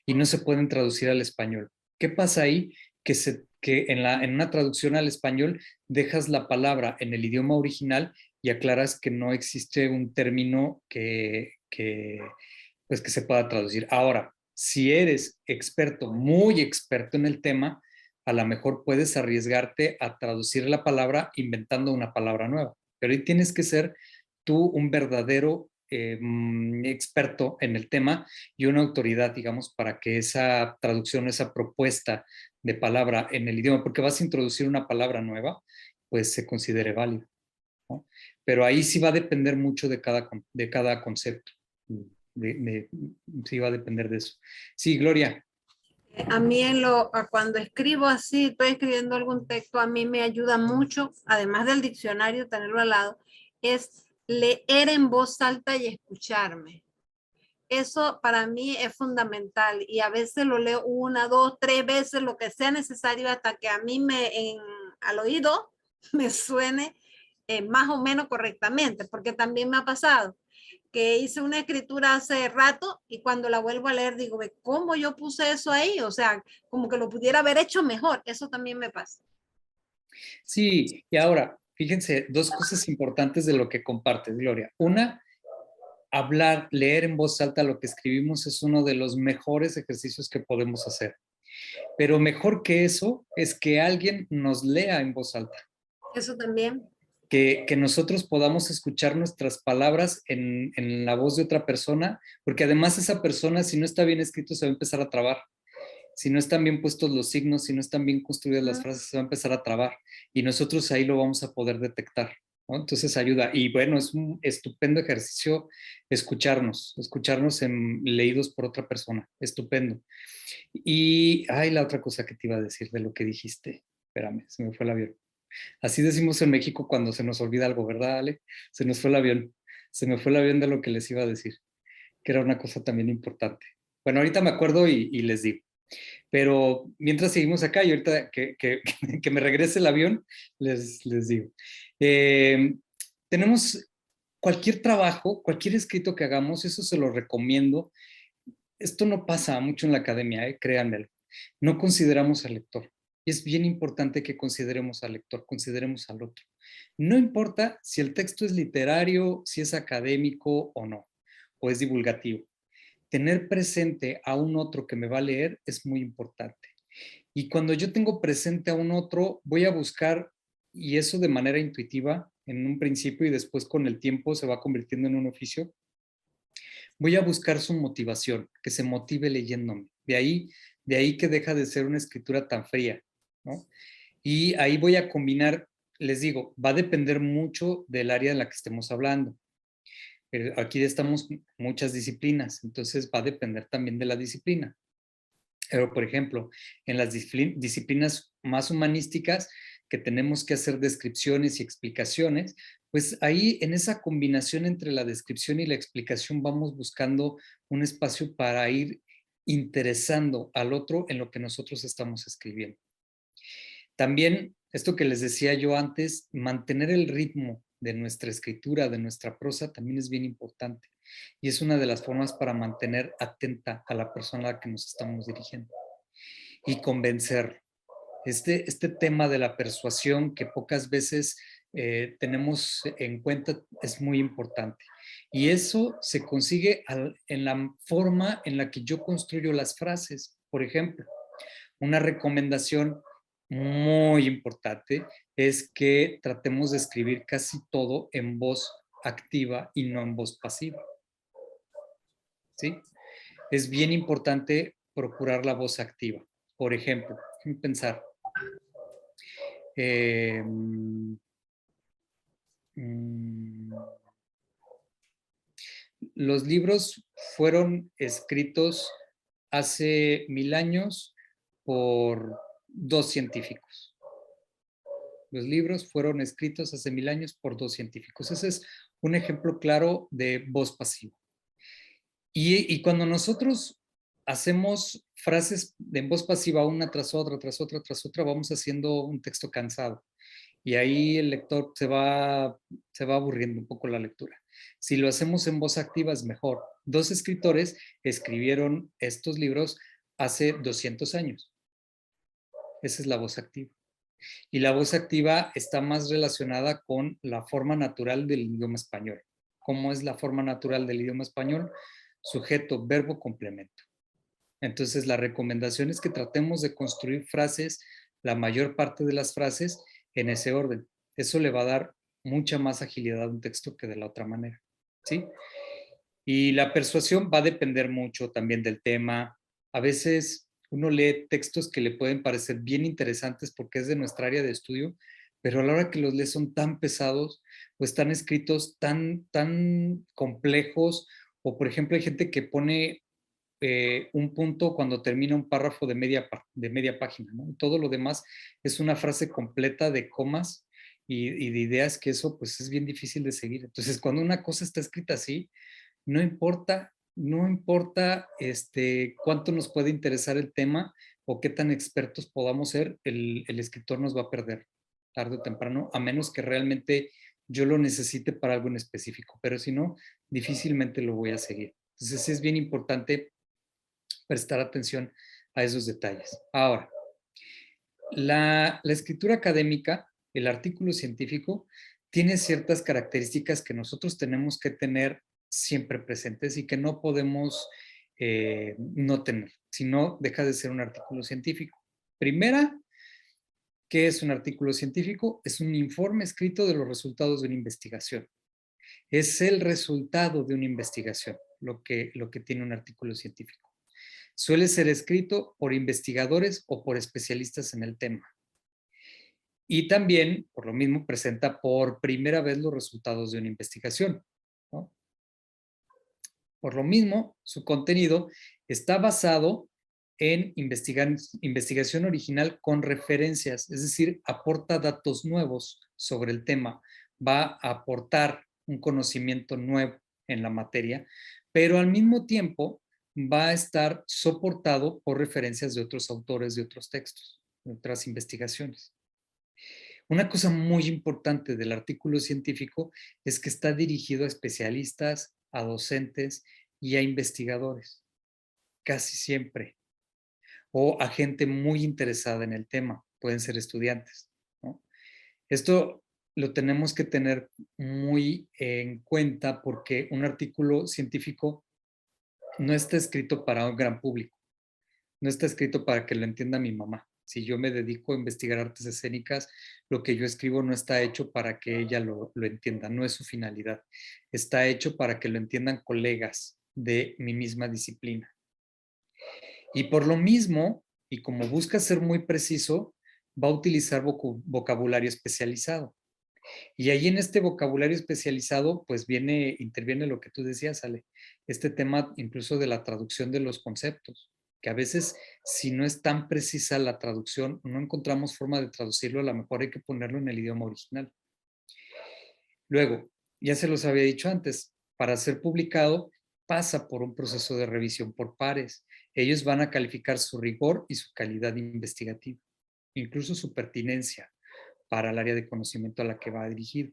Y no se pueden traducir al español. ¿Qué pasa ahí? Que en una traducción al español dejas la palabra en el idioma original y aclaras que no existe un término pues que se pueda traducir. Ahora, si eres experto, muy experto en el tema, a lo mejor puedes arriesgarte a traducir la palabra inventando una palabra nueva. Pero ahí tienes que ser tú un verdadero experto en el tema y una autoridad, digamos, para que esa traducción, esa propuesta de palabra en el idioma, porque vas a introducir una palabra nueva, pues se considere válida, ¿no? Pero ahí sí va a depender mucho de cada concepto. Sí va a depender de eso. Sí, Gloria. A mí cuando escribo así, estoy escribiendo algún texto, a mí me ayuda mucho, además del diccionario, tenerlo al lado, es leer en voz alta y escucharme. Eso para mí es fundamental y a veces lo leo 1, 2, 3 veces, lo que sea necesario hasta que a mí al oído me suene más o menos correctamente, porque también me ha pasado que hice una escritura hace rato y cuando la vuelvo a leer digo, ¿cómo yo puse eso ahí? O sea, como que lo pudiera haber hecho mejor. Eso también me pasa. Sí, y ahora, fíjense, dos cosas importantes de lo que compartes, Gloria. Una, hablar, leer en voz alta lo que escribimos es uno de los mejores ejercicios que podemos hacer. Pero mejor que eso es que alguien nos lea en voz alta. Eso también. Que nosotros podamos escuchar nuestras palabras en la voz de otra persona, porque además esa persona, si no está bien escrito, se va a empezar a trabar. Si no están bien puestos los signos, si no están bien construidas las frases, se va a empezar a trabar. Y nosotros ahí lo vamos a poder detectar, ¿no? Entonces ayuda. Y bueno, es un estupendo ejercicio escucharnos leídos por otra persona. Estupendo. Y, la otra cosa que te iba a decir de lo que dijiste. Espérame, se me fue el avión. Así decimos en México cuando se nos olvida algo, ¿verdad, Ale? Se nos fue el avión. Se me fue el avión de lo que les iba a decir, que era una cosa también importante. Bueno, ahorita me acuerdo y les digo. Pero mientras seguimos acá y ahorita que me regrese el avión, les digo. Tenemos cualquier trabajo, cualquier escrito que hagamos, eso se lo recomiendo. Esto no pasa mucho en la academia, créanmelo. No consideramos al lector. Y es bien importante que consideremos al lector, consideremos al otro. No importa si el texto es literario, si es académico o no, o es divulgativo. Tener presente a un otro que me va a leer es muy importante. Y cuando yo tengo presente a un otro, voy a buscar, y eso de manera intuitiva, en un principio y después con el tiempo se va convirtiendo en un oficio, voy a buscar su motivación, que se motive leyéndome. De ahí que deja de ser una escritura tan fría, ¿no? Y ahí voy a combinar, les digo, va a depender mucho del área en la que estemos hablando. Pero aquí estamos muchas disciplinas, entonces va a depender también de la disciplina. Pero, por ejemplo, en las disciplinas más humanísticas, que tenemos que hacer descripciones y explicaciones, pues ahí en esa combinación entre la descripción y la explicación vamos buscando un espacio para ir interesando al otro en lo que nosotros estamos escribiendo. También, esto que les decía yo antes, mantener el ritmo de nuestra escritura, de nuestra prosa, también es bien importante. Y es una de las formas para mantener atenta a la persona a la que nos estamos dirigiendo. Y convencer. Este tema de la persuasión que pocas veces tenemos en cuenta es muy importante. Y eso se consigue en la forma en la que yo construyo las frases. Por ejemplo, una recomendación muy importante es que tratemos de escribir casi todo en voz activa y no en voz pasiva. ¿Sí? Es bien importante procurar la voz activa. Por ejemplo, déjenme pensar. Los libros fueron escritos hace 1000 años por 2 científicos. Los libros fueron escritos hace 1000 años por 2 científicos. Ese es un ejemplo claro de voz pasiva. Y cuando nosotros hacemos frases en voz pasiva una tras otra, tras otra, tras otra, vamos haciendo un texto cansado. Y ahí el lector se va aburriendo un poco la lectura. Si lo hacemos en voz activa es mejor. 2 escritores escribieron estos libros hace 200 años. Esa es la voz activa. Y la voz activa está más relacionada con la forma natural del idioma español. ¿Cómo es la forma natural del idioma español? Sujeto, verbo, complemento. Entonces, la recomendación es que tratemos de construir frases, la mayor parte de las frases, en ese orden. Eso le va a dar mucha más agilidad a un texto que de la otra manera, ¿sí? Y la persuasión va a depender mucho también del tema. A veces uno lee textos que le pueden parecer bien interesantes porque es de nuestra área de estudio, pero a la hora que los lees son tan pesados o están escritos tan complejos, o por ejemplo hay gente que pone un punto cuando termina un párrafo de media página, ¿no? Todo lo demás es una frase completa de comas y de ideas que eso pues es bien difícil de seguir. Entonces, cuando una cosa está escrita así, no importa cuánto nos puede interesar el tema o qué tan expertos podamos ser, el escritor nos va a perder tarde o temprano, a menos que realmente yo lo necesite para algo en específico, pero si no, difícilmente lo voy a seguir. Entonces, es bien importante prestar atención a esos detalles. Ahora, la escritura académica, el artículo científico, tiene ciertas características que nosotros tenemos que tener siempre presentes y que no podemos no tener, si no deja de ser un artículo científico. Primera, ¿qué es un artículo científico? Es un informe escrito de los resultados de una investigación. Es el resultado de una investigación, lo que tiene un artículo científico. Suele ser escrito por investigadores o por especialistas en el tema. Y también, por lo mismo, presenta por primera vez los resultados de una investigación, ¿no? Por lo mismo, su contenido está basado en investigación original con referencias, es decir, aporta datos nuevos sobre el tema, va a aportar un conocimiento nuevo en la materia, pero al mismo tiempo va a estar soportado por referencias de otros autores, de otros textos, de otras investigaciones. Una cosa muy importante del artículo científico es que está dirigido a especialistas, a docentes y a investigadores, casi siempre, o a gente muy interesada en el tema, pueden ser estudiantes, ¿no? Esto lo tenemos que tener muy en cuenta porque un artículo científico no está escrito para un gran público, no está escrito para que lo entienda mi mamá. Si yo me dedico a investigar artes escénicas, lo que yo escribo no está hecho para que ella lo entienda, no es su finalidad. Está hecho para que lo entiendan colegas de mi misma disciplina. Y por lo mismo, y como busca ser muy preciso, va a utilizar vocabulario especializado. Y ahí en este vocabulario especializado, pues interviene lo que tú decías, Ale, este tema incluso de la traducción de los conceptos, que a veces si no es tan precisa la traducción, no encontramos forma de traducirlo, a lo mejor hay que ponerlo en el idioma original. Luego, ya se los había dicho antes, para ser publicado pasa por un proceso de revisión por pares. Ellos van a calificar su rigor y su calidad investigativa, incluso su pertinencia para el área de conocimiento a la que va dirigido.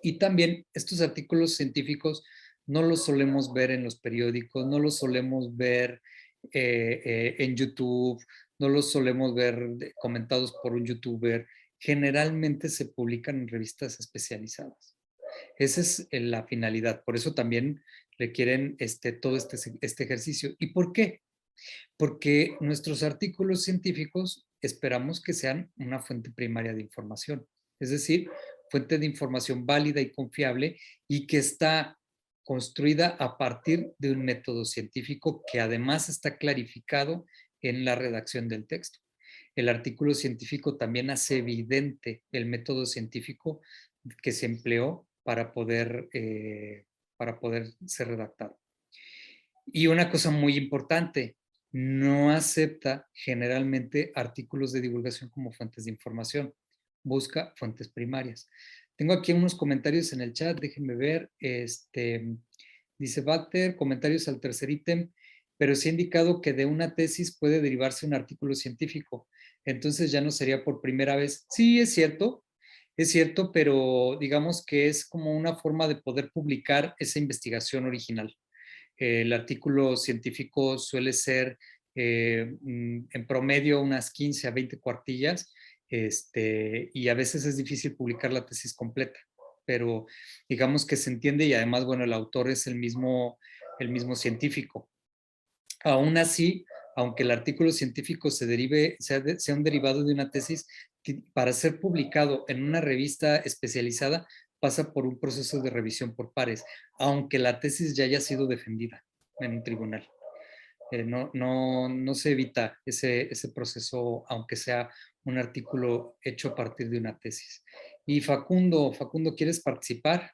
Y también estos artículos científicos no los solemos ver en los periódicos, no los solemos ver en YouTube, no los solemos ver comentados por un youtuber. Generalmente se publican en revistas especializadas. Esa es la finalidad. Por eso también requieren todo este ejercicio. ¿Y por qué? Porque nuestros artículos científicos esperamos que sean una fuente primaria de información, es decir, fuente de información válida y confiable y que está construida a partir de un método científico que además está clarificado en la redacción del texto. El artículo científico también hace evidente el método científico que se empleó para poder ser redactado. Y una cosa muy importante, no acepta generalmente artículos de divulgación como fuentes de información. Busca fuentes primarias. Tengo aquí unos comentarios en el chat, déjenme ver. Dice Bater, comentarios al tercer ítem. pero sí ha indicado que de una tesis puede derivarse un artículo científico. Entonces ya no sería por primera vez. Sí, es cierto, pero digamos que es como una forma de poder publicar esa investigación original. El artículo científico suele ser en promedio unas 15 a 20 cuartillas, y a veces es difícil publicar la tesis completa, pero digamos que se entiende y además, bueno, el autor es el mismo científico. Aún así, aunque el artículo científico sea un derivado de una tesis, para ser publicado en una revista especializada pasa por un proceso de revisión por pares, aunque la tesis ya haya sido defendida en un tribunal. No se evita ese proceso, aunque sea un artículo hecho a partir de una tesis. Y Facundo, ¿quieres participar?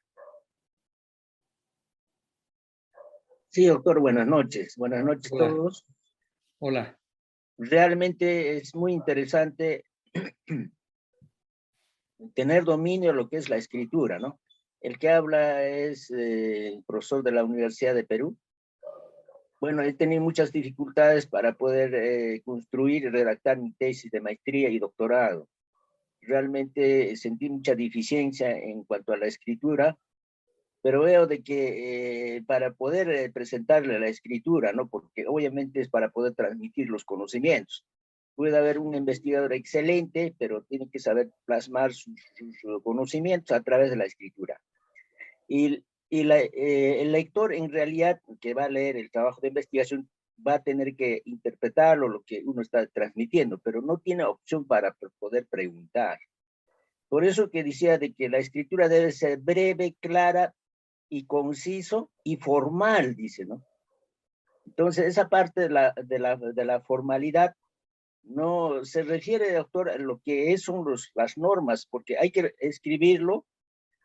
Sí, doctor, buenas noches. Buenas noches a Hola. todos. Hola. Realmente es muy interesante tener dominio de lo que es la escritura, ¿no? El que habla es el profesor de la Universidad de Perú. Bueno, he tenido muchas dificultades para poder construir y redactar mi tesis de maestría y doctorado. Realmente sentí mucha deficiencia en cuanto a la escritura, pero veo de que para poder presentarle la escritura, ¿no? Porque obviamente es para poder transmitir los conocimientos. Puede haber un investigador excelente, pero tiene que saber plasmar sus conocimientos a través de la escritura. Y el lector en realidad que va a leer el trabajo de investigación va a tener que interpretarlo, lo que uno está transmitiendo, pero no tiene opción para poder preguntar. Por eso que decía de que la escritura debe ser breve, clara y conciso y formal, dice, ¿no? Entonces, esa parte de la formalidad no se refiere, doctor, a lo que son las normas, porque hay que escribirlo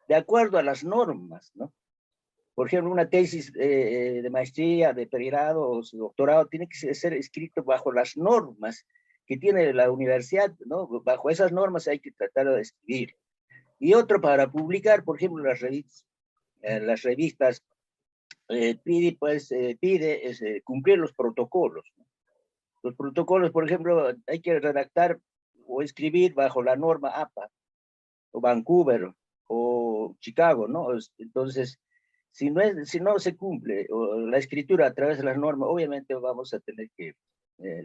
de acuerdo a las normas, ¿no? Por ejemplo, una tesis de maestría, de pregrado o doctorado tiene que ser escrito bajo las normas que tiene la universidad, ¿no? Bajo esas normas hay que tratar de escribir. Y otro para publicar, por ejemplo, las revistas pide cumplir los protocolos, ¿no? Los protocolos, por ejemplo, hay que redactar o escribir bajo la norma APA, o Vancouver, o Chicago, ¿no? Entonces, si no se cumple la escritura a través de las normas, obviamente vamos a tener que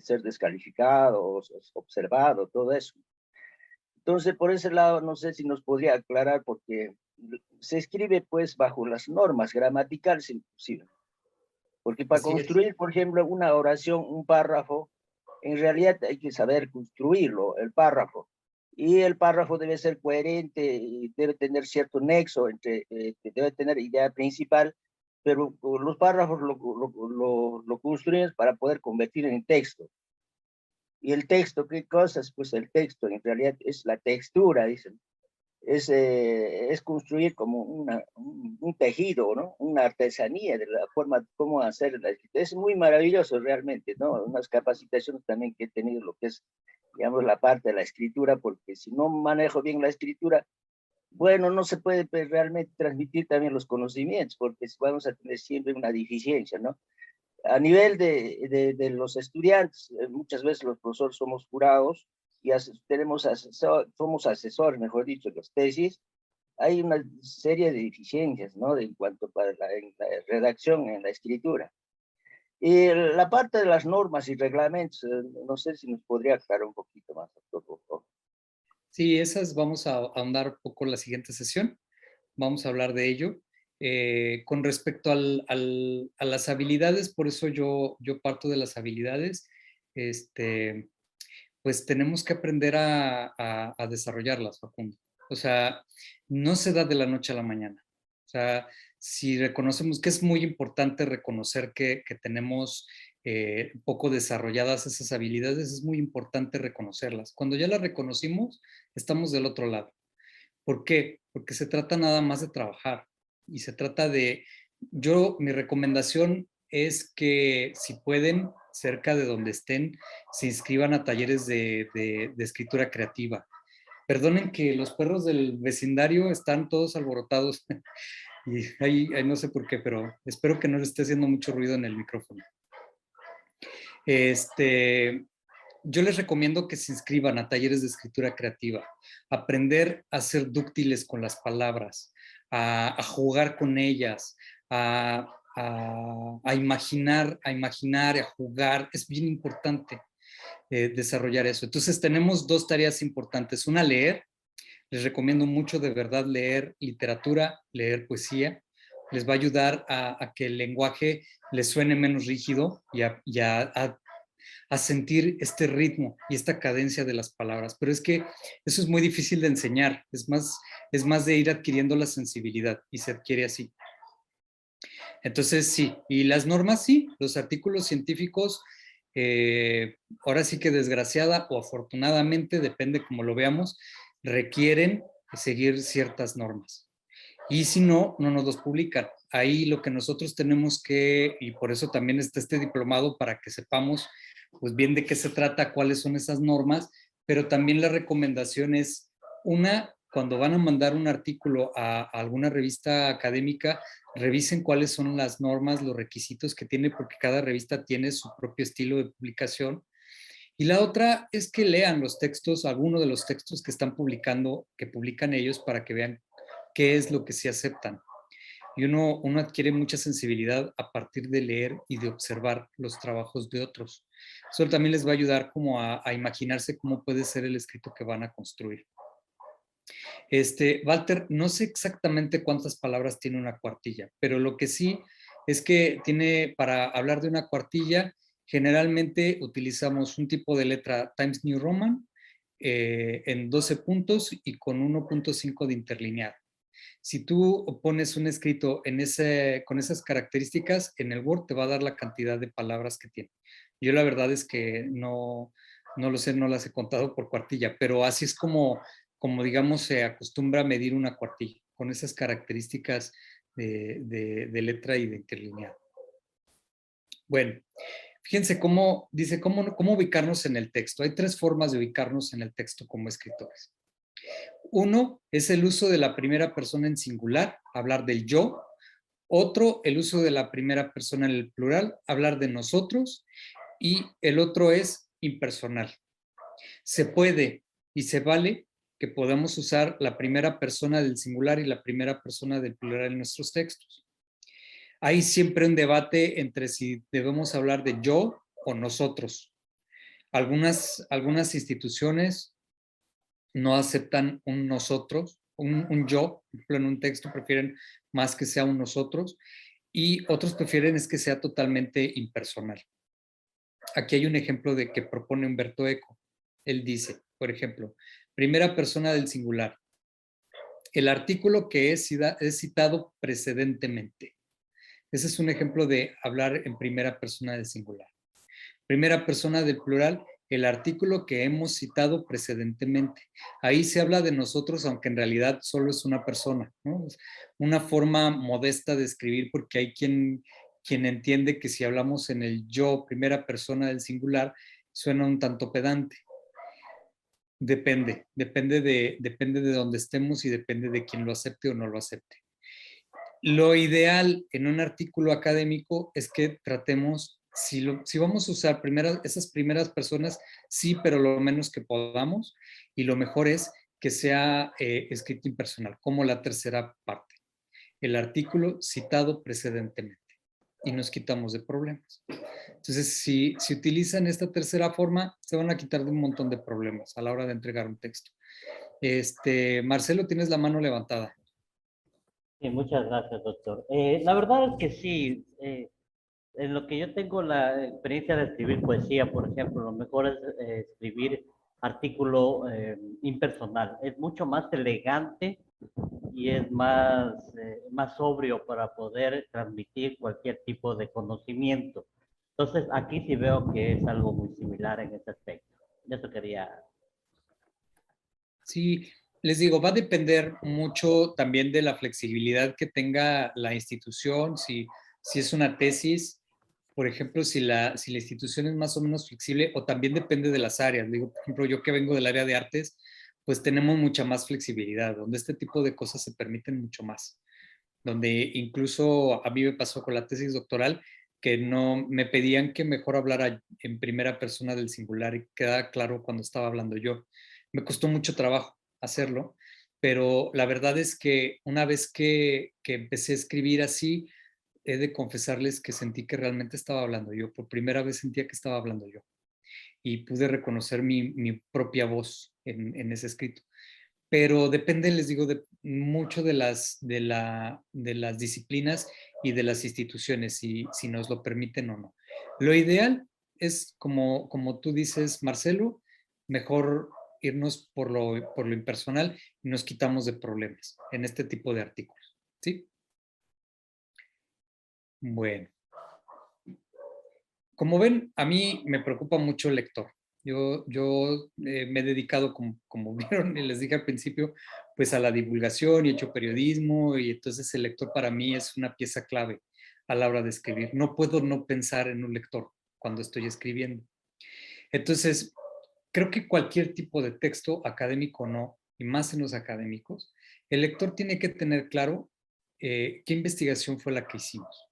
ser descalificados, observados, todo eso. Entonces, por ese lado, no sé si nos podría aclarar, porque se escribe pues bajo las normas gramaticales inclusive. Porque para construir, por ejemplo, una oración, un párrafo, en realidad hay que saber construirlo, el párrafo. Y el párrafo debe ser coherente, y debe tener cierto nexo, debe tener idea principal, pero los párrafos lo construyen para poder convertir en texto. Y el texto, ¿qué cosas? Pues el texto en realidad es la textura, dicen. Es construir como un tejido, ¿no? Una artesanía de la forma cómo hacer la escritura. Es muy maravilloso realmente, ¿no? Unas capacitaciones también que he tenido lo que es, digamos, la parte de la escritura, porque si no manejo bien la escritura, bueno, no se puede realmente transmitir también los conocimientos, porque vamos a tener siempre una deficiencia, ¿no? A nivel de los estudiantes, muchas veces los profesores somos jurados y somos asesores, mejor dicho, de las tesis. Hay una serie de deficiencias, ¿no? En cuanto para la redacción, en la escritura. Y la parte de las normas y reglamentos, no sé si nos podría aclarar un poquito más, doctor, por favor. Sí, esas vamos a ahondar un poco en la siguiente sesión. Vamos a hablar de ello. Con respecto a las habilidades, por eso yo parto de las habilidades, pues tenemos que aprender a desarrollarlas, Facundo. O sea, no se da de la noche a la mañana. O sea, si reconocemos que es muy importante reconocer que tenemos poco desarrolladas esas habilidades, es muy importante reconocerlas. Cuando ya las reconocimos, estamos del otro lado. ¿Por qué? Porque se trata nada más de trabajar y se trata mi recomendación es que si pueden, cerca de donde estén, se inscriban a talleres de escritura creativa. Perdonen que los perros del vecindario están todos alborotados y ahí no sé por qué, pero espero que no les esté haciendo mucho ruido en el micrófono. Yo les recomiendo que se inscriban a talleres de escritura creativa, aprender a ser dúctiles con las palabras, a jugar con ellas, a imaginar, a jugar. Es bien importante desarrollar eso. Entonces tenemos dos tareas importantes. Una, leer. Les recomiendo mucho de verdad leer literatura, leer poesía. Les va a ayudar a que el lenguaje les suene menos rígido y a sentir este ritmo y esta cadencia de las palabras. Pero es que eso es muy difícil de enseñar. Es más de ir adquiriendo la sensibilidad y se adquiere así. Entonces, sí. Y las normas, sí. Los artículos científicos, ahora sí que desgraciada o afortunadamente, depende cómo lo veamos, requieren seguir ciertas normas. Y si no, no nos los publican. Ahí lo que nosotros tenemos que, y por eso también está este diplomado, para que sepamos pues bien de qué se trata, cuáles son esas normas, pero también la recomendación es, una, cuando van a mandar un artículo a alguna revista académica, revisen cuáles son las normas, los requisitos que tiene, porque cada revista tiene su propio estilo de publicación. Y la otra es que lean los textos, algunos de los textos que están publicando, que publican ellos, para que vean qué es lo que sí aceptan. Y uno adquiere mucha sensibilidad a partir de leer y de observar los trabajos de otros. Eso también les va a ayudar como a imaginarse cómo puede ser el escrito que van a construir. Walter, no sé exactamente cuántas palabras tiene una cuartilla, pero lo que sí es que tiene, para hablar de una cuartilla, generalmente utilizamos un tipo de letra Times New Roman en 12 puntos y con 1.5 de interlineado. Si tú pones un escrito con esas características, en el Word te va a dar la cantidad de palabras que tiene. Yo la verdad es que no lo sé, no las he contado por cuartilla, pero así es como digamos se acostumbra a medir una cuartilla, con esas características de letra y de interlineado. Bueno, fíjense cómo dice, cómo ubicarnos en el texto. Hay 3 formas de ubicarnos en el texto como escritores. Uno es el uso de la primera persona en singular, hablar del yo. Otro, el uso de la primera persona en el plural, hablar de nosotros. Y el otro es impersonal. Se puede y se vale que podamos usar la primera persona del singular y la primera persona del plural en nuestros textos. Hay siempre un debate entre si debemos hablar de yo o nosotros. Algunas instituciones no aceptan un nosotros, un yo, por ejemplo, en un texto prefieren más que sea un nosotros, y otros prefieren es que sea totalmente impersonal. Aquí hay un ejemplo de que propone Umberto Eco. Él dice, por ejemplo, primera persona del singular, el artículo que es citado precedentemente. Ese es un ejemplo de hablar en primera persona del singular. Primera persona del plural, el artículo que hemos citado precedentemente. Ahí se habla de nosotros, aunque en realidad solo es una persona, ¿no? Es una forma modesta de escribir, porque hay quien entiende que si hablamos en el yo, primera persona del singular, suena un tanto pedante. Depende de dónde estemos y depende de quién lo acepte o no lo acepte. Lo ideal en un artículo académico es que tratemos, si vamos a usar esas primeras personas, sí, pero lo menos que podamos, y lo mejor es que sea escrito impersonal, como la tercera parte. El artículo citado precedentemente, y nos quitamos de problemas. Entonces, si utilizan esta tercera forma, se van a quitar de un montón de problemas a la hora de entregar un texto. Marcelo, tienes la mano levantada. Sí, muchas gracias, doctor. La verdad es que sí, en lo que yo tengo la experiencia de escribir poesía, por ejemplo, lo mejor es escribir artículo impersonal. Es mucho más elegante y es más sobrio para poder transmitir cualquier tipo de conocimiento. Entonces, aquí sí veo que es algo muy similar en ese aspecto. Eso quería. Sí, les digo, va a depender mucho también de la flexibilidad que tenga la institución, si es una tesis, por ejemplo, si la institución es más o menos flexible, o también depende de las áreas. Digo, por ejemplo, yo que vengo del área de artes, pues tenemos mucha más flexibilidad, donde este tipo de cosas se permiten mucho más. Donde incluso a mí me pasó con la tesis doctoral, que no me pedían que mejor hablara en primera persona del singular y quedara claro cuando estaba hablando yo. Me costó mucho trabajo hacerlo, pero la verdad es que una vez que empecé a escribir así, he de confesarles que sentí que realmente estaba hablando yo. Por primera vez sentía que estaba hablando yo y pude reconocer mi propia voz en ese escrito. Pero depende, les digo, mucho de las disciplinas y de las instituciones, si nos lo permiten o no. Lo ideal es, como tú dices, Marcelo, mejor irnos por lo impersonal y nos quitamos de problemas en este tipo de artículos. ¿Sí? Bueno. Como ven, a mí me preocupa mucho el lector. Yo me he dedicado, como vieron y les dije al principio, pues a la divulgación y he hecho periodismo, y entonces el lector para mí es una pieza clave a la hora de escribir. No puedo no pensar en un lector cuando estoy escribiendo. Entonces, creo que cualquier tipo de texto, académico o no, y más en los académicos, el lector tiene que tener claro qué investigación fue la que hicimos.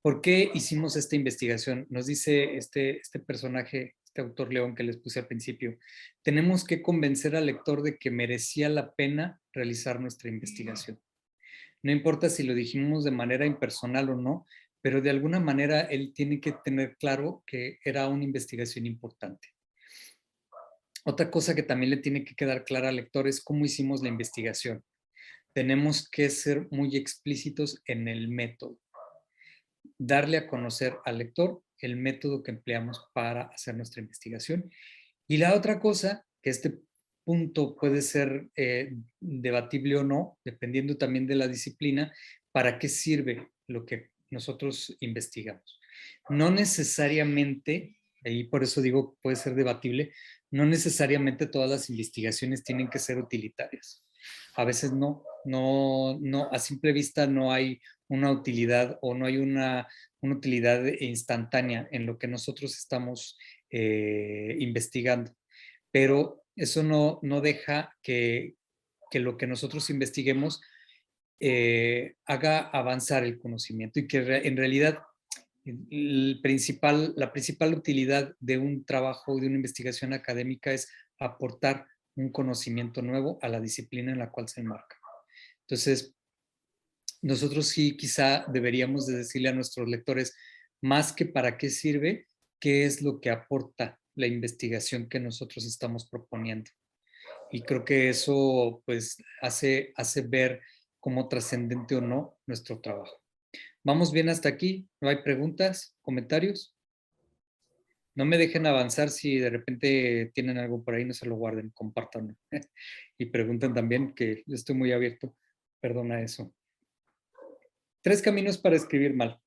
¿Por qué hicimos esta investigación? Nos dice este personaje, este autor León que les puse al principio, tenemos que convencer al lector de que merecía la pena realizar nuestra investigación. No importa si lo dijimos de manera impersonal o no, pero de alguna manera él tiene que tener claro que era una investigación importante. Otra cosa que también le tiene que quedar clara al lector es cómo hicimos la investigación. Tenemos que ser muy explícitos en el método. Darle a conocer al lector el método que empleamos para hacer nuestra investigación. Y la otra cosa, que este punto puede ser debatible o no, dependiendo también de la disciplina, ¿para qué sirve lo que nosotros investigamos? No necesariamente, y por eso digo puede ser debatible, no necesariamente todas las investigaciones tienen que ser utilitarias. A veces no, a simple vista no hay una utilidad o no hay una utilidad instantánea en lo que nosotros estamos investigando. Pero eso no deja que lo que nosotros investiguemos haga avanzar el conocimiento y que en realidad la principal utilidad de un trabajo, de una investigación académica es aportar un conocimiento nuevo a la disciplina en la cual se enmarca. Entonces, nosotros sí quizá deberíamos de decirle a nuestros lectores, más que para qué sirve, qué es lo que aporta la investigación que nosotros estamos proponiendo. Y creo que eso pues hace ver como trascendente o no nuestro trabajo. ¿Vamos bien hasta aquí? ¿No hay preguntas, comentarios? No me dejen avanzar si de repente tienen algo por ahí, no se lo guarden, compártanlo. Y pregunten también, que yo estoy muy abierto. Perdona eso. 3 caminos para escribir mal.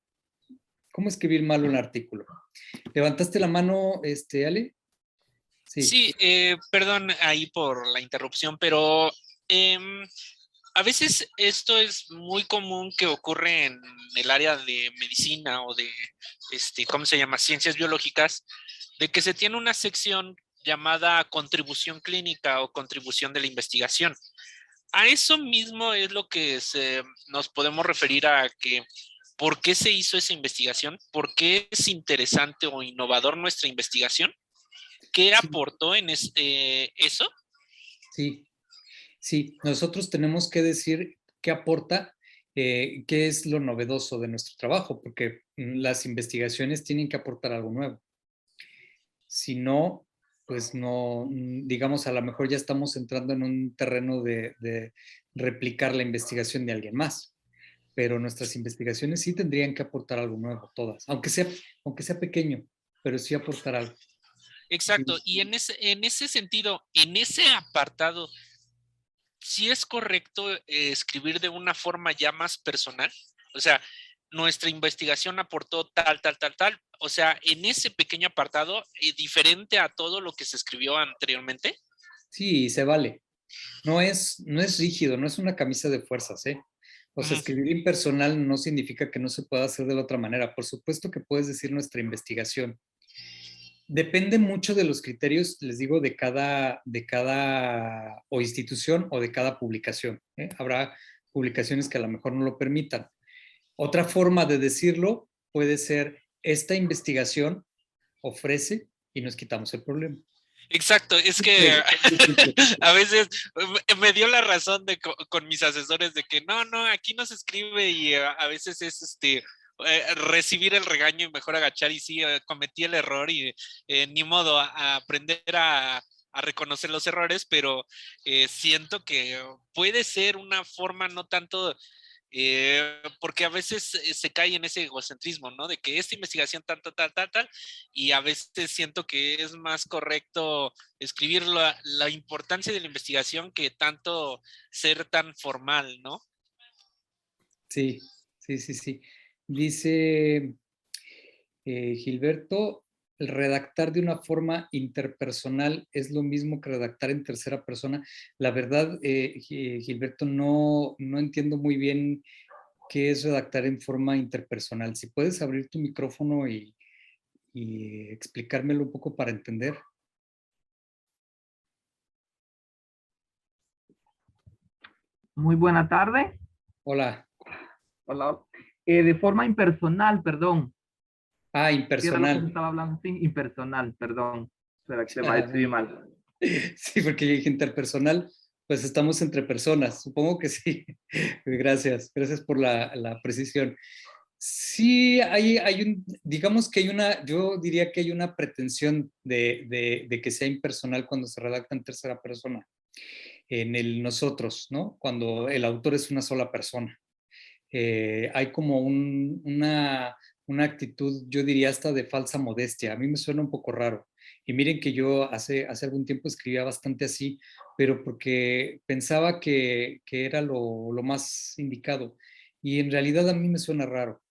¿Cómo escribir mal un artículo? ¿Levantaste la mano, Ale? Sí, perdón ahí por la interrupción, pero a veces esto es muy común que ocurre en el área de medicina o de, ¿cómo se llama? Ciencias biológicas, de que se tiene una sección llamada contribución clínica o contribución de la investigación. A eso mismo es lo que nos podemos referir a que ¿por qué se hizo esa investigación? ¿Por qué es interesante o innovador nuestra investigación? ¿Qué aportó en eso? Sí, nosotros tenemos que decir qué aporta, qué es lo novedoso de nuestro trabajo, porque las investigaciones tienen que aportar algo nuevo. Si no, pues no, digamos, a lo mejor ya estamos entrando en un terreno de replicar la investigación de alguien más, pero nuestras investigaciones sí tendrían que aportar algo nuevo, todas, aunque sea pequeño, pero sí aportar algo. Exacto, y en ese sentido, en ese apartado, ¿sí es correcto escribir de una forma ya más personal? O sea, nuestra investigación aportó tal. O sea, en ese pequeño apartado, diferente a todo lo que se escribió anteriormente. Sí, se vale. No es rígido, no es una camisa de fuerzas, ¿eh? O sea, escribir impersonal no significa que no se pueda hacer de la otra manera. Por supuesto que puedes decir nuestra investigación. Depende mucho de los criterios, les digo, de cada o institución o de cada publicación, ¿eh? Habrá publicaciones que a lo mejor no lo permitan. Otra forma de decirlo puede ser, esta investigación ofrece y nos quitamos el problema. Exacto, es que a veces me dio la razón con mis asesores de que no, aquí no se escribe y a veces es recibir el regaño y mejor agachar y sí, cometí el error y ni modo, a aprender a reconocer los errores, pero siento que puede ser una forma no tanto... porque a veces se cae en ese egocentrismo, ¿no? De que esta investigación tal, y a veces siento que es más correcto escribir la importancia de la investigación que tanto ser tan formal, ¿no? Sí. Dice Gilberto, el redactar de una forma interpersonal es lo mismo que redactar en tercera persona. La verdad, Gilberto, no entiendo muy bien qué es redactar en forma interpersonal. Si puedes abrir tu micrófono y explicármelo un poco para entender. Muy buena tarde. Hola. Hola. De forma impersonal, perdón. Ah, ¿Qué era lo que impersonal. se estaba hablando? Sí, impersonal, perdón. Espera, que se me escribí mal. Sí, porque yo dije interpersonal, pues estamos entre personas, supongo que sí. Gracias por la precisión. Sí, digamos que yo diría que hay una pretensión de que sea impersonal cuando se redacta en tercera persona, en el nosotros, ¿no? Cuando el autor es una sola persona. Hay como una actitud, yo diría hasta de falsa modestia. A mí me suena un poco raro. Y miren que yo hace algún tiempo escribía bastante así, pero porque pensaba que era lo más indicado. Y en realidad a mí me suena raro.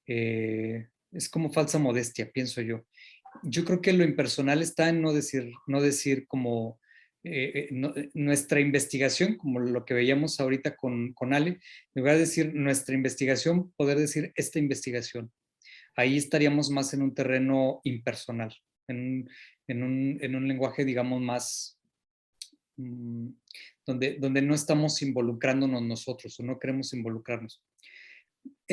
Es como falsa modestia, pienso yo. Yo creo que lo impersonal está en no decir como nuestra investigación, como lo que veíamos ahorita con Ale, en lugar de decir nuestra investigación, poder decir esta investigación. Ahí estaríamos más en un terreno impersonal, en un lenguaje, digamos, más donde no estamos involucrándonos nosotros o no queremos involucrarnos.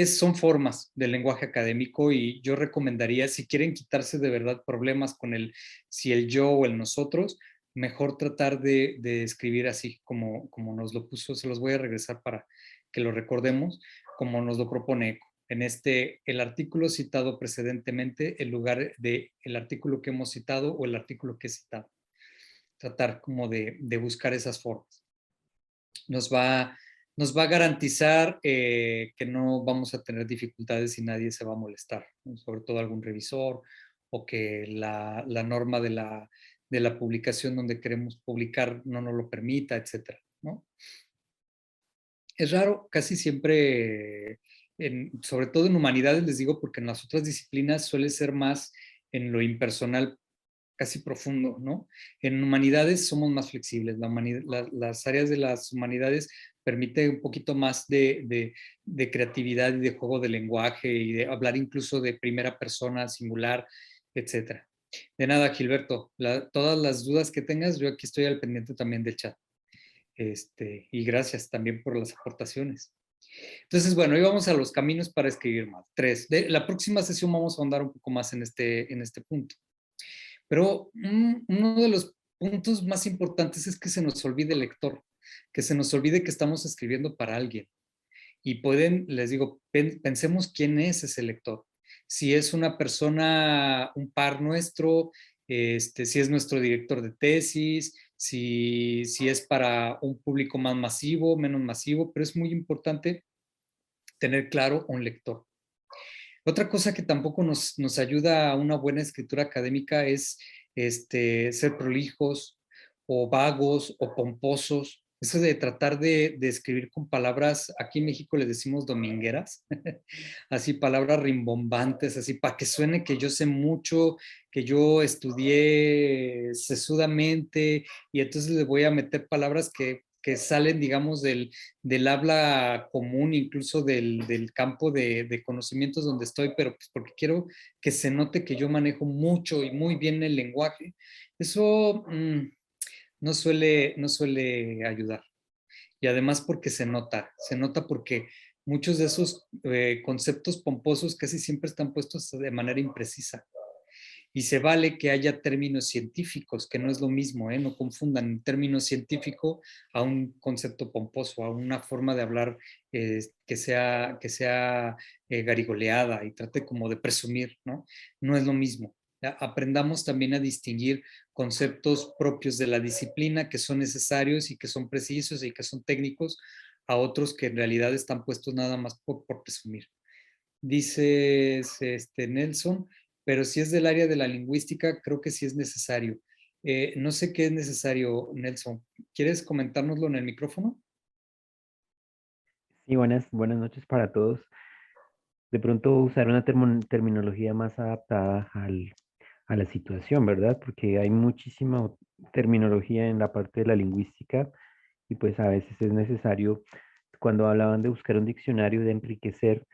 Son formas del lenguaje académico y yo recomendaría, si quieren quitarse de verdad problemas con si el yo o el nosotros, mejor tratar de escribir así como nos lo puso. Se los voy a regresar para que lo recordemos, como nos lo propone ECO. En el artículo citado precedentemente, en lugar de el artículo que hemos citado o el artículo que he citado. Tratar como de buscar esas formas. Nos va a garantizar que no vamos a tener dificultades y nadie se va a molestar, ¿no? Sobre todo algún revisor o que la norma de la publicación donde queremos publicar no nos lo permita, etcétera, ¿no? Es raro, casi siempre, sobre todo en humanidades, les digo, porque en las otras disciplinas suele ser más en lo impersonal, casi profundo, ¿no? En humanidades somos más flexibles. Las áreas de las humanidades permiten un poquito más de creatividad y de juego de lenguaje y de hablar incluso de primera persona, singular, etcétera. De nada, Gilberto. Todas las dudas que tengas, yo aquí estoy al pendiente también del chat. Y gracias también por las aportaciones. Entonces, bueno, hoy vamos a los caminos para escribir mal. 3. La próxima sesión vamos a ahondar un poco más en este punto. Pero uno de los puntos más importantes es que se nos olvide el lector, que se nos olvide que estamos escribiendo para alguien. Y les digo, pensemos quién es ese lector. Si es una persona, un par nuestro, si es nuestro director de tesis, si es para un público más masivo, menos masivo, pero es muy importante tener claro un lector. Otra cosa que tampoco nos ayuda a una buena escritura académica es ser prolijos o vagos o pomposos. Eso de tratar de escribir con palabras, aquí en México les decimos domingueras, así palabras rimbombantes, así para que suene que yo sé mucho, que yo estudié sesudamente y entonces le voy a meter palabras que salen, digamos, del habla común, incluso del campo de conocimientos donde estoy, pero pues porque quiero que se note que yo manejo mucho y muy bien el lenguaje. Eso no suele ayudar. Y además porque se nota porque muchos de esos conceptos pomposos casi siempre están puestos de manera imprecisa. Y se vale que haya términos científicos, que no es lo mismo, no confundan un término científico a un concepto pomposo, a una forma de hablar que sea garigoleada y trate como de presumir, ¿no? No es lo mismo. Aprendamos también a distinguir conceptos propios de la disciplina que son necesarios y que son precisos y que son técnicos, a otros que en realidad están puestos nada más por presumir. Dice Nelson, pero si es del área de la lingüística, creo que sí es necesario. No sé qué es necesario, Nelson. ¿Quieres comentárnoslo en el micrófono? Sí, buenas noches para todos. De pronto usar una terminología más adaptada a la situación, ¿verdad? Porque hay muchísima terminología en la parte de la lingüística y pues a veces es necesario, cuando hablaban de buscar un diccionario, de enriquecer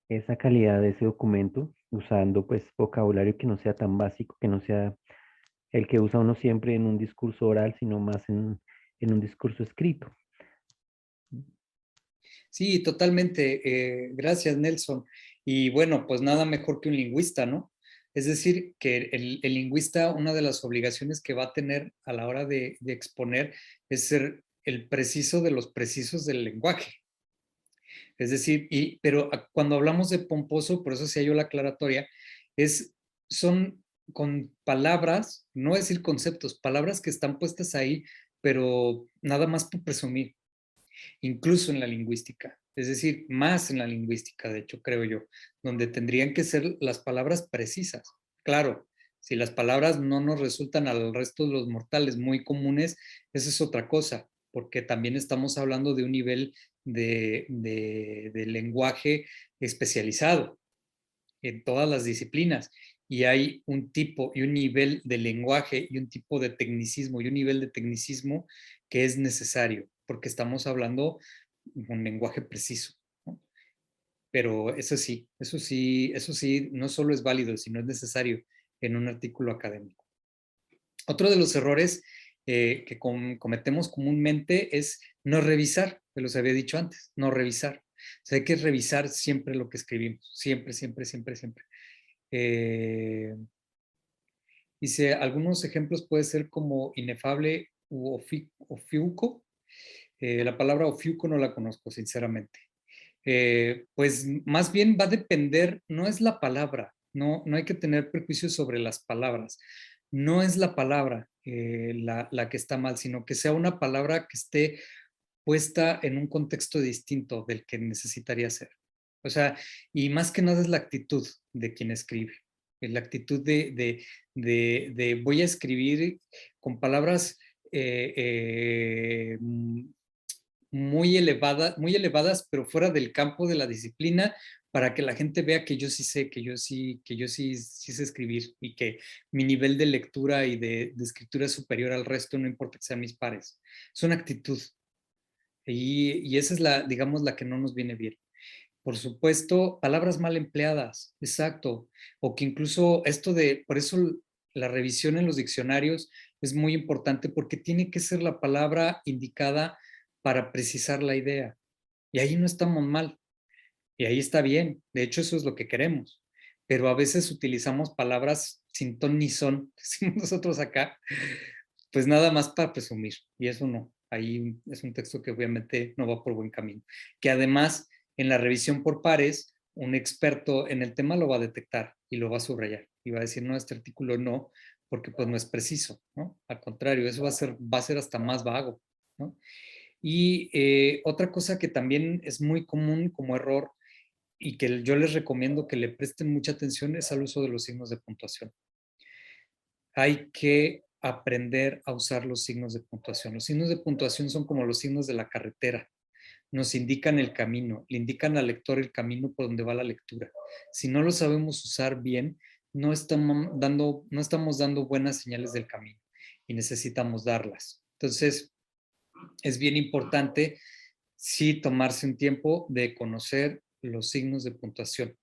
esa calidad de ese documento usando pues vocabulario que no sea tan básico, que no sea el que usa uno siempre en un discurso oral, sino más en un discurso escrito. Sí, totalmente. Gracias, Nelson. Y bueno, pues nada mejor que un lingüista, ¿no? Es decir, que el lingüista, una de las obligaciones que va a tener a la hora de exponer es ser el preciso de los precisos del lenguaje. Es decir, pero cuando hablamos de pomposo, por eso hacía yo la aclaratoria, son con palabras, no decir conceptos, palabras que están puestas ahí, pero nada más por presumir, incluso en la lingüística. Es decir, más en la lingüística, de hecho, creo yo, donde tendrían que ser las palabras precisas. Claro, si las palabras no nos resultan al resto de los mortales muy comunes, esa es otra cosa, porque también estamos hablando de un nivel de lenguaje especializado en todas las disciplinas y hay un tipo y un nivel de lenguaje y un tipo de tecnicismo y un nivel de tecnicismo que es necesario, porque estamos hablando de un lenguaje preciso, ¿no? Pero eso sí, no solo es válido, sino es necesario en un artículo académico. Otro de los errores que cometemos comúnmente es no revisar, que los había dicho antes, no revisar. O sea, hay que revisar siempre lo que escribimos, siempre, siempre, siempre, siempre. Dice, algunos ejemplos puede ser como inefable u ofiuco. La palabra ofiuco no la conozco, sinceramente. Pues más bien va a depender, no es la palabra, no hay que tener prejuicios sobre las palabras. No es la palabra la que está mal, sino que sea una palabra que esté puesta en un contexto distinto del que necesitaría ser. O sea, y más que nada es la actitud de quien escribe. Es la actitud de voy a escribir con palabras muy elevadas, pero fuera del campo de la disciplina, para que la gente vea que yo sí sé, que yo sí sé escribir y que mi nivel de lectura y de escritura es superior al resto, no importa que sean mis pares. Es una actitud. Y esa es digamos, la que no nos viene bien. Por supuesto, palabras mal empleadas, exacto. O que incluso por eso la revisión en los diccionarios es muy importante porque tiene que ser la palabra indicada para precisar la idea. Y ahí no estamos mal. Y ahí está bien. De hecho, eso es lo que queremos. Pero a veces utilizamos palabras sin ton ni son, decimos nosotros acá, pues nada más para presumir. Y eso no. Ahí es un texto que obviamente no va por buen camino. Que además, en la revisión por pares, un experto en el tema lo va a detectar y lo va a subrayar. Y va a decir, no, este artículo no, porque pues no es preciso, ¿no? Al contrario, eso va a ser hasta más vago, ¿no? Y otra cosa que también es muy común como error y que yo les recomiendo que le presten mucha atención es al uso de los signos de puntuación. Hay que aprender a usar los signos de puntuación. Los signos de puntuación son como los signos de la carretera. Nos indican el camino, le indican al lector el camino por donde va la lectura. Si no lo sabemos usar bien, no estamos dando buenas señales del camino y necesitamos darlas. Entonces, es bien importante sí tomarse un tiempo de conocer los signos de puntuación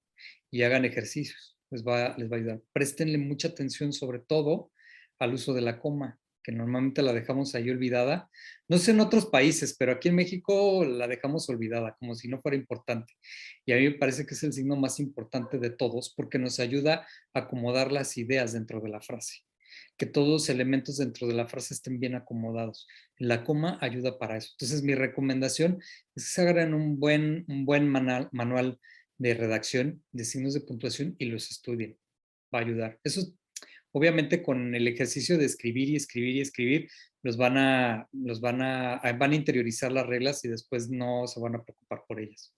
y hagan ejercicios. Les va a ayudar. Préstenle mucha atención sobre todo al uso de la coma. que normalmente la dejamos ahí olvidada. No sé en otros países, pero aquí en México la dejamos olvidada, como si no fuera importante. Y a mí me parece que es el signo más importante de todos, porque nos ayuda a acomodar las ideas dentro de la frase. Que todos los elementos dentro de la frase estén bien acomodados. La coma ayuda para eso. Entonces, mi recomendación es que se agarren un buen manual de redacción, de signos de puntuación y los estudien. Va a ayudar. Eso, obviamente, con el ejercicio de escribir y escribir y escribir, van a interiorizar las reglas y después no se van a preocupar por ellas.